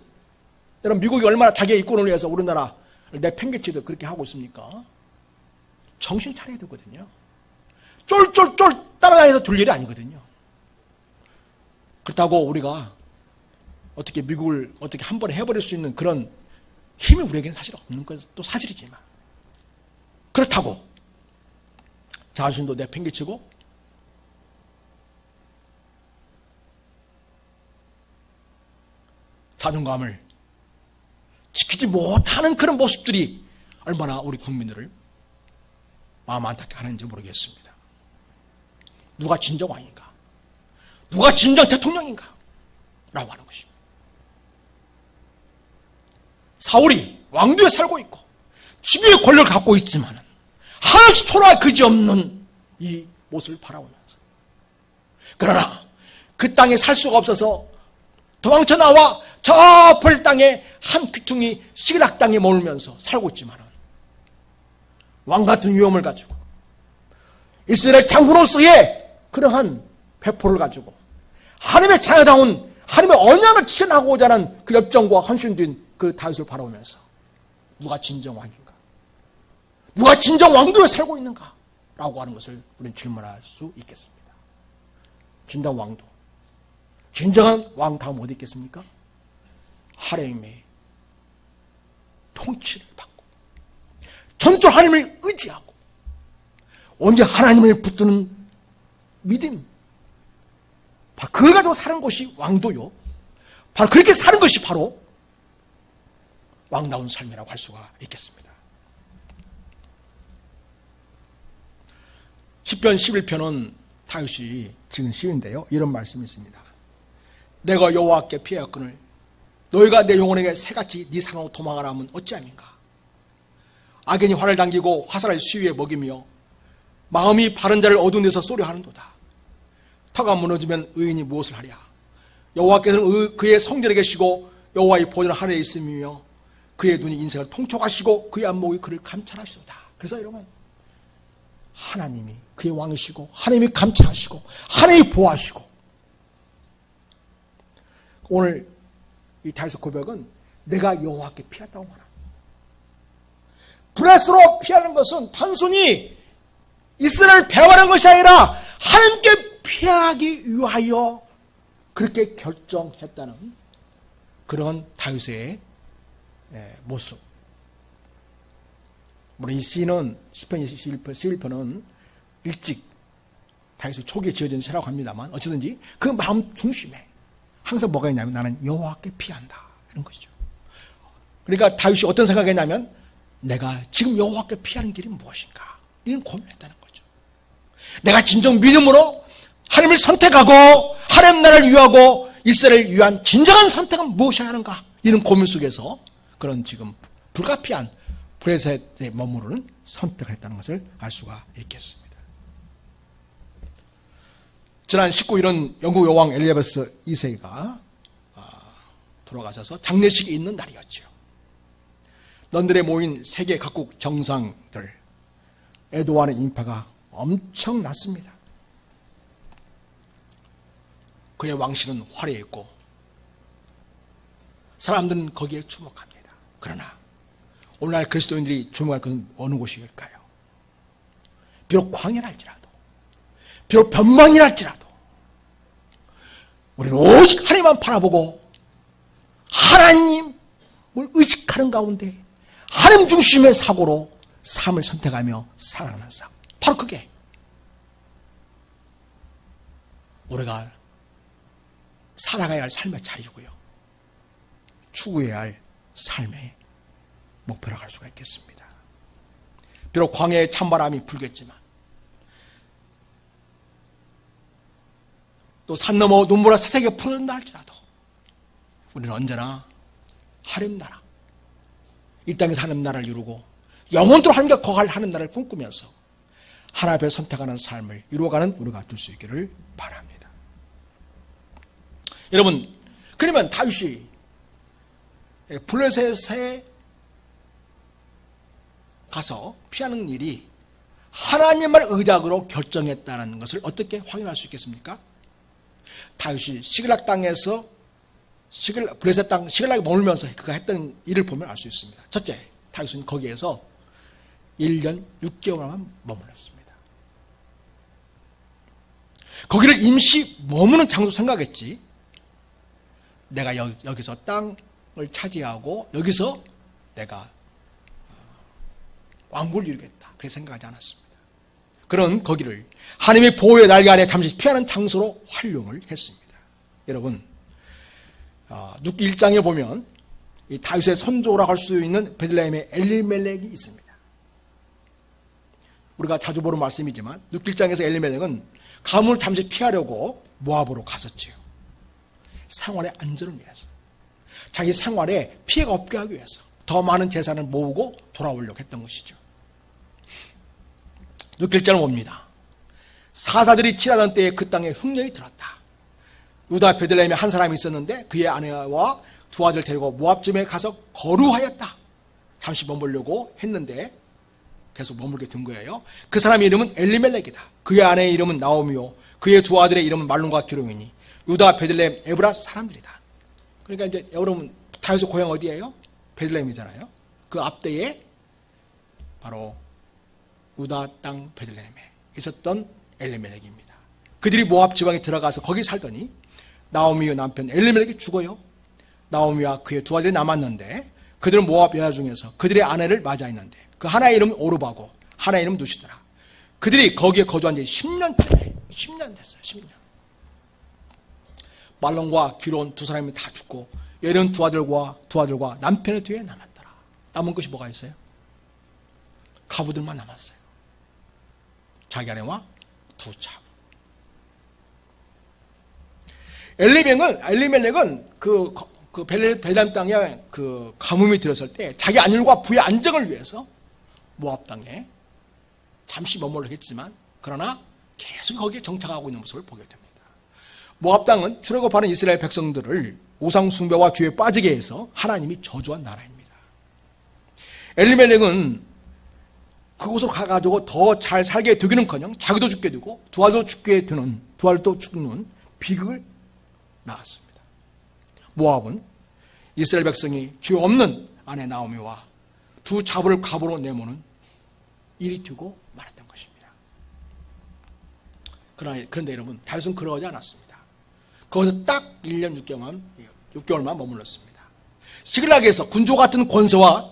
여러분 미국이 얼마나 자기의 이권을 위해서 우리나라를 내팽개치듯 그렇게 하고 있습니까? 정신 차려야 되거든요. 쫄쫄쫄 따라다녀서 둘 일이 아니거든요. 그렇다고 우리가 어떻게 미국을 어떻게 한 번에 해버릴 수 있는 그런 힘이 우리에게는 사실 없는 것도 사실이지만, 그렇다고 자신도 내팽개치고 자존감을 지키지 못하는 그런 모습들이 얼마나 우리 국민들을 마음 안타깝게 하는지 모르겠습니다. 누가 진정 왕인가? 누가 진정 대통령인가? 라고 하는 것입니다. 사울이 왕도에 살고 있고 지위의 권력을 갖고 있지만 하나씩 초라할 그지없는 이 모습을 바라보면서, 그러나 그 땅에 살 수가 없어서 도망쳐 나와 저 블레셋 땅에 한 귀퉁이 시글락 땅에 머물면서 살고 있지만 왕 같은 위엄을 가지고 이스라엘 장군으로서의 그러한 배포를 가지고 하나님의 자녀다운 하나님의 언약을 지켜나가고자 하는 그 열정과 헌신된 그 다윗을 바라보면서 누가 진정 왕인가? 누가 진정 왕도에 살고 있는가? 라고 하는 것을 우리는 질문할 수 있겠습니다. 진정 왕도, 진정한 왕 다음 어디 있겠습니까? 하나님의 통치를 받고 선조 하나님을 의지하고 온전히 하나님을 붙드는 믿음, 바로 그걸 가지고 사는 것이 왕도요. 바로 그렇게 사는 것이 바로 왕다운 삶이라고 할 수가 있겠습니다. 시편 11편은 다윗이 지은 시인데요. 이런 말씀이 있습니다. 내가 여호와께 피하였거늘 너희가 내 영혼에게 새같이 네 상으로 도망하라 하면 어찌함인가. 악인이 활을 당기고 화살을 시위에 먹이며 마음이 바른 자를 어두운 데서 쏘려하는도다. 터가 무너지면 의인이 무엇을 하랴. 여호와께서는 그의 성전에 계시고 여호와의 보좌는 하늘에 있음이며 그의 눈이 인생을 통촉하시고 그의 안목이 그를 감찰하시도다. 그래서 여러분, 하나님이 그의 왕이시고 하나님이 감찰하시고 하나님이 보호하시고, 오늘 이 다윗의 고백은 내가 여호와께 피했다고 말합니다. 블레스로 피하는 것은 단순히 이스라엘을 배반한 것이 아니라 하나님께 피하기 위하여 그렇게 결정했다는 그런 다윗의 모습. 물론 이 시는 시편 11편은 일찍 다윗의 초기에 지어진 시라고 합니다만, 어찌든지 그 마음 중심에 항상 뭐가 있냐면 나는 여호와께 피한다, 이런 것이죠. 그러니까 다윗이 어떤 생각했냐면 내가 지금 여호와께 피하는 길이 무엇인가, 이런 고민했다는 거죠. 내가 진정 믿음으로 하나님을 선택하고 하나님 나라를 위하고 이스라엘을 위한 진정한 선택은 무엇이어야 하는가, 이런 고민 속에서 그런 지금 불가피한 브레셋에 머무르는 선택을 했다는 것을 알 수가 있겠습니다. 지난 19일은 영국 여왕 엘리자베스 2세가 돌아가셔서 장례식이 있는 날이었죠. 런던에 모인 세계 각국 정상들, 에드와르의 인파가 엄청났습니다. 그의 왕실은 화려했고 사람들은 거기에 주목합니다. 그러나 오늘날 그리스도인들이 주목할 것은 어느 곳일까요? 비록 광야랄지라도, 비록 변방이랄지라도 우리는 오직 하나님만 바라보고 하나님을 의식하는 가운데 하나님 중심의 사고로 삶을 선택하며 살아가는 삶, 바로 그게 우리가 살아가야 할 삶의 자리고요, 추구해야 할 삶의 목표라고 할 수가 있겠습니다. 비록 광야에 찬바람이 불겠지만, 또 산 너머 눈보라 새색이 풀어진다 할지라도 우리는 언제나 하나님 나라, 이 땅에서 하나님 나라를 이루고 영원토록 하나님과 거할 하나님 나라를 꿈꾸면서 하나님 앞에 선택하는 삶을 이루어가는 우리가 될 수 있기를 바랍니다. 여러분, 그러면 다윗이 블레셋에 가서 피하는 일이 하나님을 의작으로 결정했다는 것을 어떻게 확인할 수 있겠습니까? 다윗이 시글락 땅에서 블레셋 땅 시글락에 머물면서 그가 했던 일을 보면 알 수 있습니다. 첫째, 다윗은 거기에서 1년 6개월만 머물렀습니다. 거기를 임시 머무는 장소 생각했지, 내가 여기서 땅을 차지하고 여기서 내가 왕국을 이루겠다, 그렇게 생각하지 않았습니다. 그런 거기를 하나님의 보호의 날개 아래 잠시 피하는 장소로 활용을 했습니다. 여러분, 룻기 1장에 보면 이 다윗의 선조라고 할 수 있는 베들레헴에 엘리멜렉이 있습니다. 우리가 자주 보는 말씀이지만 룻기 1장에서 엘리멜렉은 가뭄을 잠시 피하려고 모압으로 갔었지요. 생활의 안전을 위해서, 자기 생활에 피해가 없게 하기 위해서 더 많은 재산을 모으고 돌아오려고 했던 것이죠. 룻기 1장을 봅니다. 사사들이 칠하던 때에 그 땅에 흉년이 들었다. 유다 베들레헴에 한 사람이 있었는데 그의 아내와 두 아들 데리고 모압쯤에 가서 거류하였다. 잠시 머물려고 했는데 계속 머물게 된 거예요. 그 사람의 이름은 엘리멜렉이다. 그의 아내의 이름은 나오미요, 그의 두 아들의 이름은 말론과 기룡이니 유다 베들레헴 에브라 사람들이다. 그러니까 이제 여러분, 다윗의 고향 어디예요? 베들레헴이잖아요. 그 앞대에 바로 유다 땅 베들레헴에 있었던 엘리멜렉입니다. 그들이 모압 지방에 들어가서 거기 살더니 나오미의 남편 엘리멜렉이 죽어요. 나오미와 그의 두 아들이 남았는데 그들은 모압 여자 중에서 그들의 아내를 맞이했는데 그 하나의 이름은 오르바고 하나의 이름은 누시더라. 그들이 거기에 거주한 지 10년째, 10년 됐어요. 10년. 말론과 기론 두 사람이 다 죽고 여린 두 아들과 남편의 뒤에 남았더라. 남은 것이 뭐가 있어요? 가부들만 남았어요. 자기 아내와 두 참. 엘리멜렉은 그 벨람 땅에 그 가뭄이 들었을 때 자기 아들과 부의 안정을 위해서 모압 땅에 잠시 머물러 했지만 그러나 계속 거기에 정착하고 있는 모습을 보게 됩니다. 모압 땅은 출애굽하는 이스라엘 백성들을 우상 숭배와 죄에 빠지게 해서 하나님이 저주한 나라입니다. 엘리멜렉은 그곳으로 가가지고 더 잘 살게 되기는커녕 자기도 죽게 되고 두 아들도 죽는 비극을 낳았습니다. 모압은 이스라엘 백성이 죄 없는 아내 나오미와 두 자부를 갑으로 내모는 일이 되고 말았던 것입니다. 그런데 여러분, 다윗은 그러지 않았습니다. 거기서 딱 1년 6개월만 머물렀습니다. 시글락에서 군조 같은 권세와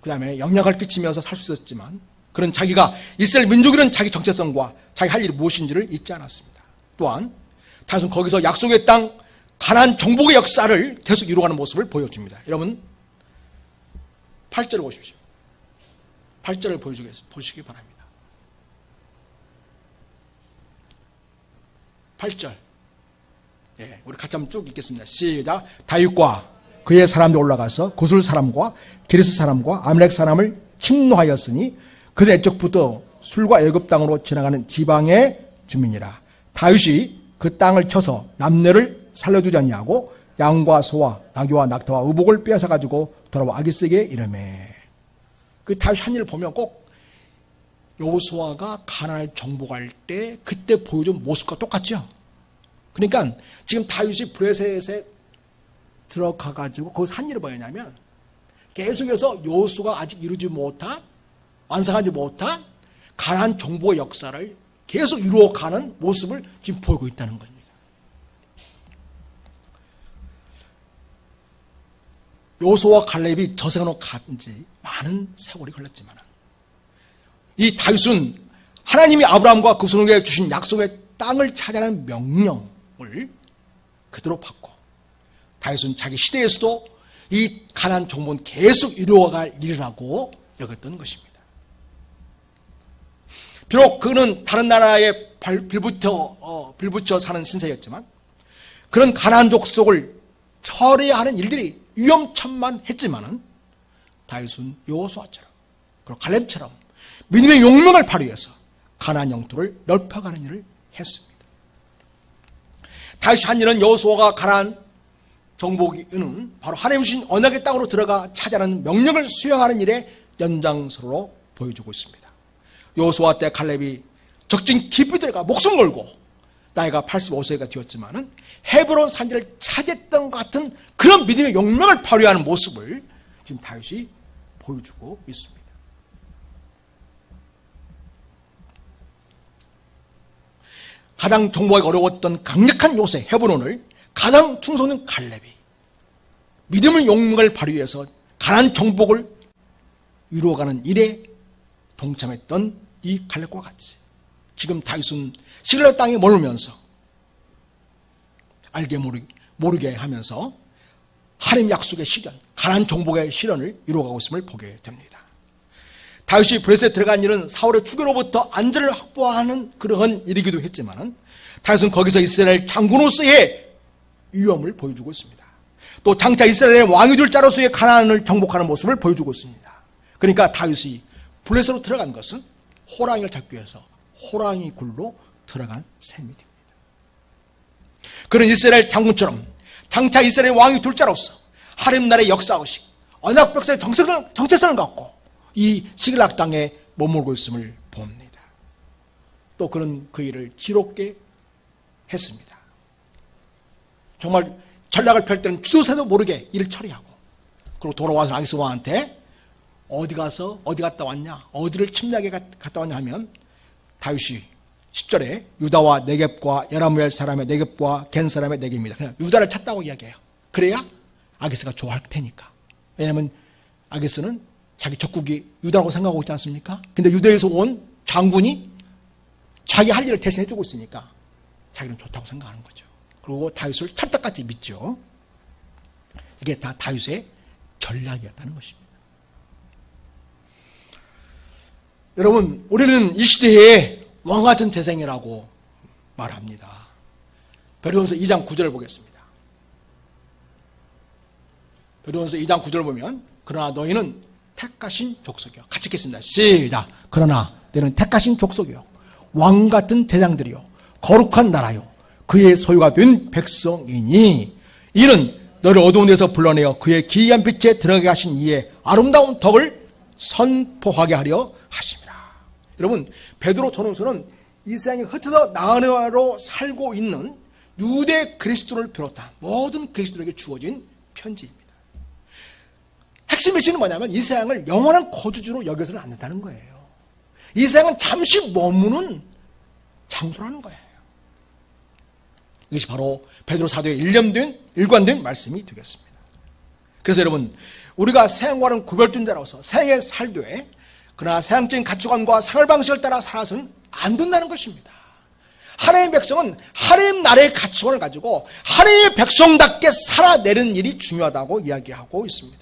그 다음에 영향을 끼치면서 살 수 있었지만 그런 자기가 이스라엘 민족이라는 자기 정체성과 자기 할 일이 무엇인지를 잊지 않았습니다. 또한 다윗은 거기서 약속의 땅 가나안 정복의 역사를 계속 이루어가는 모습을 보여줍니다. 여러분 8절을 보십시오. 8절을 보시기 바랍니다. 8절. 예, 우리 같이 한번 쭉 읽겠습니다. 시작. 다윗과 그의 사람들 올라가서 구술 사람과 기리스 사람과 아말렉 사람을 침노하였으니 그들 애쪽부터 술과 애굽 땅으로 지나가는 지방의 주민이라. 다윗이 그 땅을 쳐서 남녀를 살려주지 아니하고 양과 소와 나귀와 낙타와 의복을 빼앗아 가지고 돌아와 아기스에게 이르매. 그 다윗 한 일을 보면 꼭 여호수아가 가나안을 정복할 때 그때 보여준 모습과 똑같죠. 그러니까 지금 다윗이 브레셋에 들어가 가지고 거기서 한 일을 뭐였냐면 계속해서 여호수아가 아직 이루지 못한 완성하지 못한 가나안 정복의 역사를 계속 이루어가는 모습을 지금 보이고 있다는 겁니다. 여호수아와 갈렙이 저승으로 간 지 많은 세월이 걸렸지만 이 다윗은 하나님이 아브라함과 그 후손에게 주신 약속의 땅을 차지하는 명령을 그대로 받고 다윗은 자기 시대에서도 이 가나안 정복은 계속 이루어갈 일이라고 여겼던 것입니다. 비록 그는 다른 나라에 빌붙여 사는 신세였지만 그런 가나안 족속을 처리하는 일들이 위험천만했지만은 다윗은 여호수아처럼 그리고 갈렙처럼 믿음의 용명을 발휘해서 가나안 영토를 넓혀가는 일을 했습니다. 다윗이 한 일은 여호수아가 가나안 정복은 바로 하나님 주신 언약의 땅으로 들어가 차지하는 명령을 수행하는 일의 연장선으로 보여주고 있습니다. 여호수아 때 갈렙이 적진 깊이 들어가 목숨 걸고 나이가 85세가 되었지만은 헤브론 산지를 차지했던 것 같은 그런 믿음의 용명을 발휘하는 모습을 지금 다윗이 보여주고 있습니다. 가장 정복하기 어려웠던 강력한 요새 헤브론을 가장 충성된 갈렙이 믿음의 용명을 발휘해서 가나안 정복을 이루어가는 일에 동참했던 이 갈렙과 같이 지금 다윗은 시글락 땅에 머물면서 알게 모르게 하면서 하나님 약속의 실현, 가나안 정복의 실현을 이루어가고 있음을 보게 됩니다. 다윗이 브레스에 들어간 일은 사울의 추격로부터 안전을 확보하는 그러한 일이기도 했지만 다윗은 거기서 이스라엘 장군으로서의 위엄을 보여주고 있습니다. 또 장차 이스라엘의 왕이 될 자로서의 가나안을 정복하는 모습을 보여주고 있습니다. 그러니까 다윗이 블레셋으로 들어간 것은 호랑이를 잡기 위해서 호랑이 굴로 들어간 셈이 됩니다. 그런 이스라엘 장군처럼 장차 이스라엘 왕이 될 자로서 하나님 나라의 역사의식, 언약 백성의 정체성을 갖고 이 시글락 땅에 머물고 있음을 봅니다. 또 그는 그 일을 지롭게 했습니다. 정말 전략을 펼 때는 주도세도 모르게 일을 처리하고 그리고 돌아와서 아기스 왕한테 어디 갔다 왔냐, 어디를 침략해 갔다 왔냐 하면 다윗이 10절에 유다와 네겝과 여라무엘 사람의 네겝과 겐 사람의 네겝입니다. 그냥 유다를 찾다고 이야기해요. 그래야 아기스가 좋아할 테니까. 왜냐하면 아기스는 자기 적국이 유다라고 생각하고 있지 않습니까? 근데 유다에서 온 장군이 자기 할 일을 대신해주고 있으니까 자기는 좋다고 생각하는 거죠. 그리고 다윗을 찰떡같이 믿죠. 이게 다 다윗의 전략이었다는 것입니다. 여러분, 우리는 이 시대에 왕같은 재생이라고 말합니다. 베드로전서 2장 9절을 보겠습니다. 베드로전서 2장 9절을 보면 그러나 너희는 택하신 족속이요. 같이 읽겠습니다. 시작. 그러나 너희는 택하신 족속이요. 왕같은 제장들이요. 거룩한 나라요. 그의 소유가 된 백성이니 이는 너를 어두운 데서 불러내어 그의 기이한 빛에 들어가게 하신 이의 아름다운 덕을 선포하게 하려 하십니다. 여러분, 베드로 전후서는 이 세상에 흩어져 나그네로 살고 있는 유대 그리스도를 비롯한 모든 그리스도에게 주어진 편지입니다. 핵심 메시지는 뭐냐면 이 세상을 영원한 거주지로 여겨서는 안 된다는 거예요. 이 세상은 잠시 머무는 장소라는 거예요. 이것이 바로 베드로 사도의 일관된 말씀이 되겠습니다. 그래서 여러분, 우리가 세상과는 구별된 자로서 세상에 살되 그러나 세상적인 가치관과 생활 방식을 따라 살아서는 안 된다는 것입니다. 하나님의 백성은 하나님 나라의 가치관을 가지고 하나님의 백성답게 살아내는 일이 중요하다고 이야기하고 있습니다.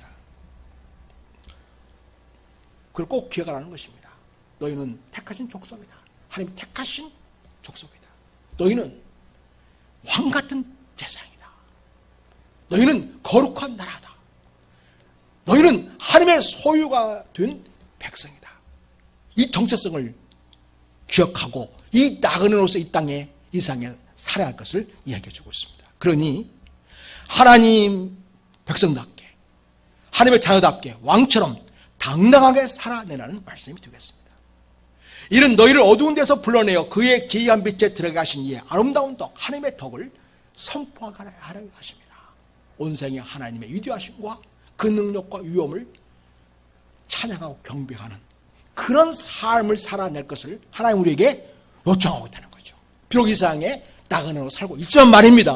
그걸 꼭 기억하라는 것입니다. 너희는 택하신 족속이다. 하나님이 택하신 족속이다. 너희는 왕같은 제사장이다. 너희는 거룩한 나라다. 너희는 하나님의 소유가 된 백성이다. 이 정체성을 기억하고 이 나그네로서 이 땅에 이 세상에 살아야 할 것을 이야기해 주고 있습니다. 그러니 하나님 백성답게 하나님의 자녀답게 왕처럼 당당하게 살아내라는 말씀이 되겠습니다. 이는 너희를 어두운 데서 불러내어 그의 기이한 빛에 들어가신 이의 아름다운 덕, 하나님의 덕을 선포하게 하려 하십니다. 온 생에 하나님의 위대하심과 그 능력과 위엄을 찬양하고 경배하는 그런 삶을 살아낼 것을 하나님 우리에게 요청하고 있다는 거죠. 비록 이 세상에 나그네로 살고 있지만 말입니다.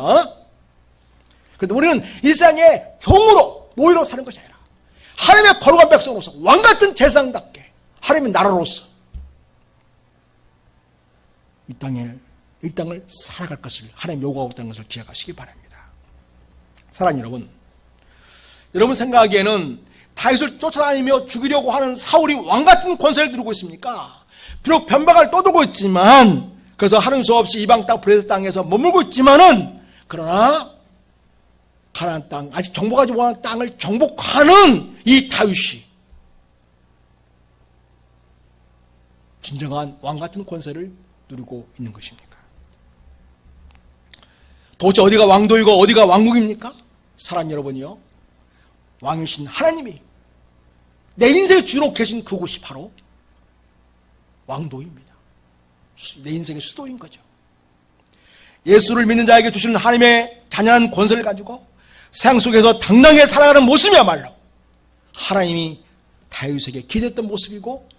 그런데 우리는 이 세상에 종으로 노예로 사는 것이 아니라 하나님의 거룩한 백성으로서 왕같은 제사장답게 하나님의 나라로서 이 땅을 살아갈 것을 하나님 요구하고 있다는 것을 기억하시기 바랍니다. 사랑하는 여러분, 여러분 생각하기에는 다윗을 쫓아다니며 죽이려고 하는 사울이 왕같은 권세를 두르고 있습니까? 비록 변방을 떠돌고 있지만, 그래서 하는 수 없이 이방 땅 브레스 땅에서 머물고 있지만은, 그러나 가나안 땅, 아직 정복하지 못한 땅을 정복하는 이 다윗이 진정한 왕같은 권세를 누리고 있는 것입니까? 도대체 어디가 왕도이고 어디가 왕국입니까? 사랑하는 여러분이요, 왕이신 하나님이 내 인생의 주로 계신 그곳이 바로 왕도입니다. 내 인생의 수도인 거죠. 예수를 믿는 자에게 주시는 하나님의 잔인한 권세를 가지고 세상 속에서 당당하게 살아가는 모습이야말로 하나님이 다윗에게 기대했던 모습이고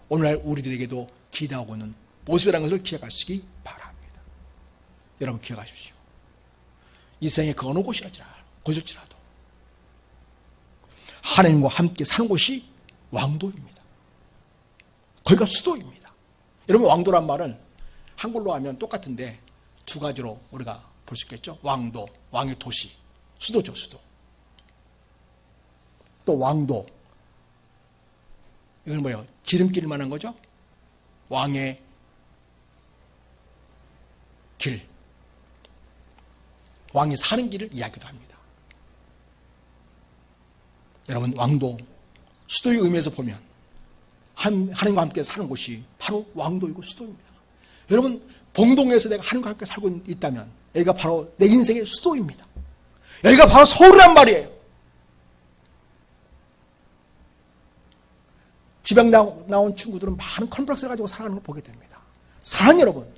오늘날 우리들에게도 기대하고 있는 모습이라는 것을 기억하시기 바랍니다. 여러분 기억하십시오. 이 세상의 그 어느 곳일지라도 하나님과 함께 사는 곳이 왕도입니다. 거기가 수도입니다. 여러분 왕도란 말은 한글로 하면 똑같은데 두 가지로 우리가 볼 수 있겠죠. 왕도, 왕의 도시, 수도죠, 수도. 또 왕도, 이건 뭐예요? 지름길을 말하는 거죠. 왕의 길, 왕이 사는 길을 이야기도 합니다. 여러분 왕도, 수도의 의미에서 보면 하나님과 함께 사는 곳이 바로 왕도이고 수도입니다. 여러분 봉동에서 내가 하나님과 함께 살고 있다면 여기가 바로 내 인생의 수도입니다. 여기가 바로 서울이란 말이에요. 지방 나온 친구들은 많은 컴플렉스를 가지고 살아가는 걸 보게 됩니다. 사랑하는 여러분,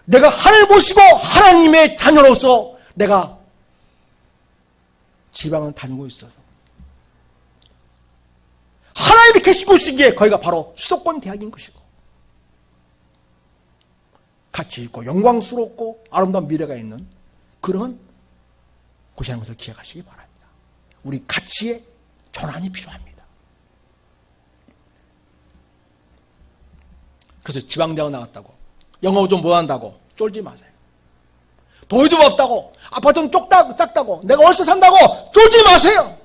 내가 하나님을 모시고 하나님의 자녀로서 내가 지방을 다니고 있어서 하나님이 계신 곳이기에 거기가 바로 수도권 대학인 것이고 가치 있고 영광스럽고 아름다운 미래가 있는 그런 곳이라는 것을 기억하시기 바랍니다. 우리 가치의 전환이 필요합니다. 그래서 지방대학 나왔다고, 영어 좀 못한다고 쫄지 마세요. 돈도 없다고, 아파트는 작다고, 내가 월세 산다고 쫄지 마세요.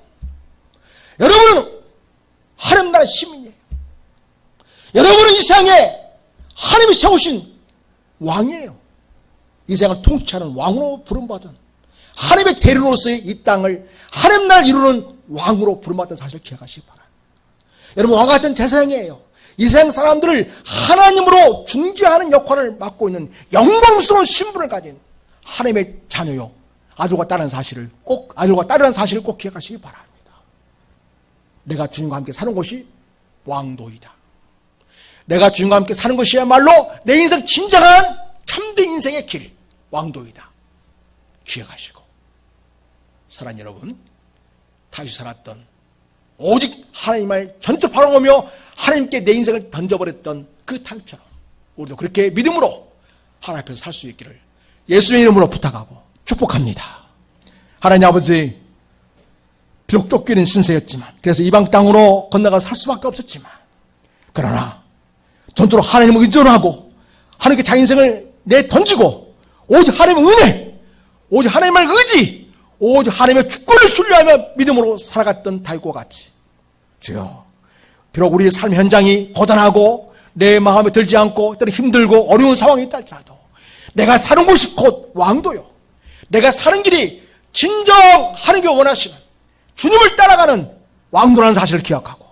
여러분은 하나님 나라의 시민이에요. 여러분은 이 세상에 하나님이 세우신 왕이에요. 이 세상을 통치하는 왕으로 부름받은, 하나님의 대리로서의 이 땅을 하나님 나라를 이루는 왕으로 부름받은 사실을 기억하시기 바랍니다. 여러분, 왕과 같은 제사장이에요. 이 세상 사람들을 하나님으로 중재하는 역할을 맡고 있는 영광스러운 신분을 가진 하나님의 자녀요, 아들과 딸이라는 사실을 꼭 기억하시기 바랍니다. 내가 주님과 함께 사는 것이 왕도이다. 내가 주님과 함께 사는 것이야말로 내 인생 진정한 참된 인생의 길, 왕도이다. 기억하시고, 사랑하는 여러분, 다시 살았던, 오직 하나님을 전적 바라보며 하나님께 내 인생을 던져버렸던 그 타협처럼 우리도 그렇게 믿음으로 하나님 앞에서 살 수 있기를 예수의 이름으로 부탁하고 축복합니다. 하나님 아버지, 비록 쫓기는 신세였지만, 그래서 이방 땅으로 건너가 살 수밖에 없었지만, 그러나 전적으로 하나님을 의존하고 하나님께 자기 인생을 내던지고 오직 하나님의 은혜, 오직 하나님의 의지, 오직 하나님의 주권을 신뢰하며 믿음으로 살아갔던 다윗과 같이, 주여, 비록 우리의 삶 현장이 고단하고 내 마음에 들지 않고 때로 힘들고 어려운 상황이 있다 할지라도 내가 사는 곳이 곧 왕도요, 내가 사는 길이 진정 하나님께 원하시는 주님을 따라가는 왕도라는 사실을 기억하고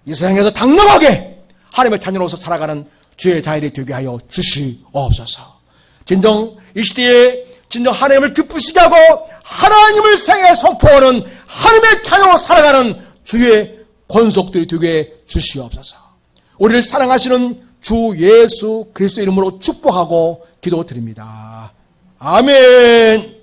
이 세상에서 당당하게 하나님의 자녀로서 살아가는 주의 자녀들이 되게 하여 주시옵소서. 진정 이 시대에 진정 하나님을 기쁘시게 하고 하나님을 세상에 선포하는 하나님의 자녀로 살아가는 주의 권속들이 되게 주시옵소서. 우리를 사랑하시는 주 예수 그리스도 이름으로 축복하고 기도드립니다. 아멘.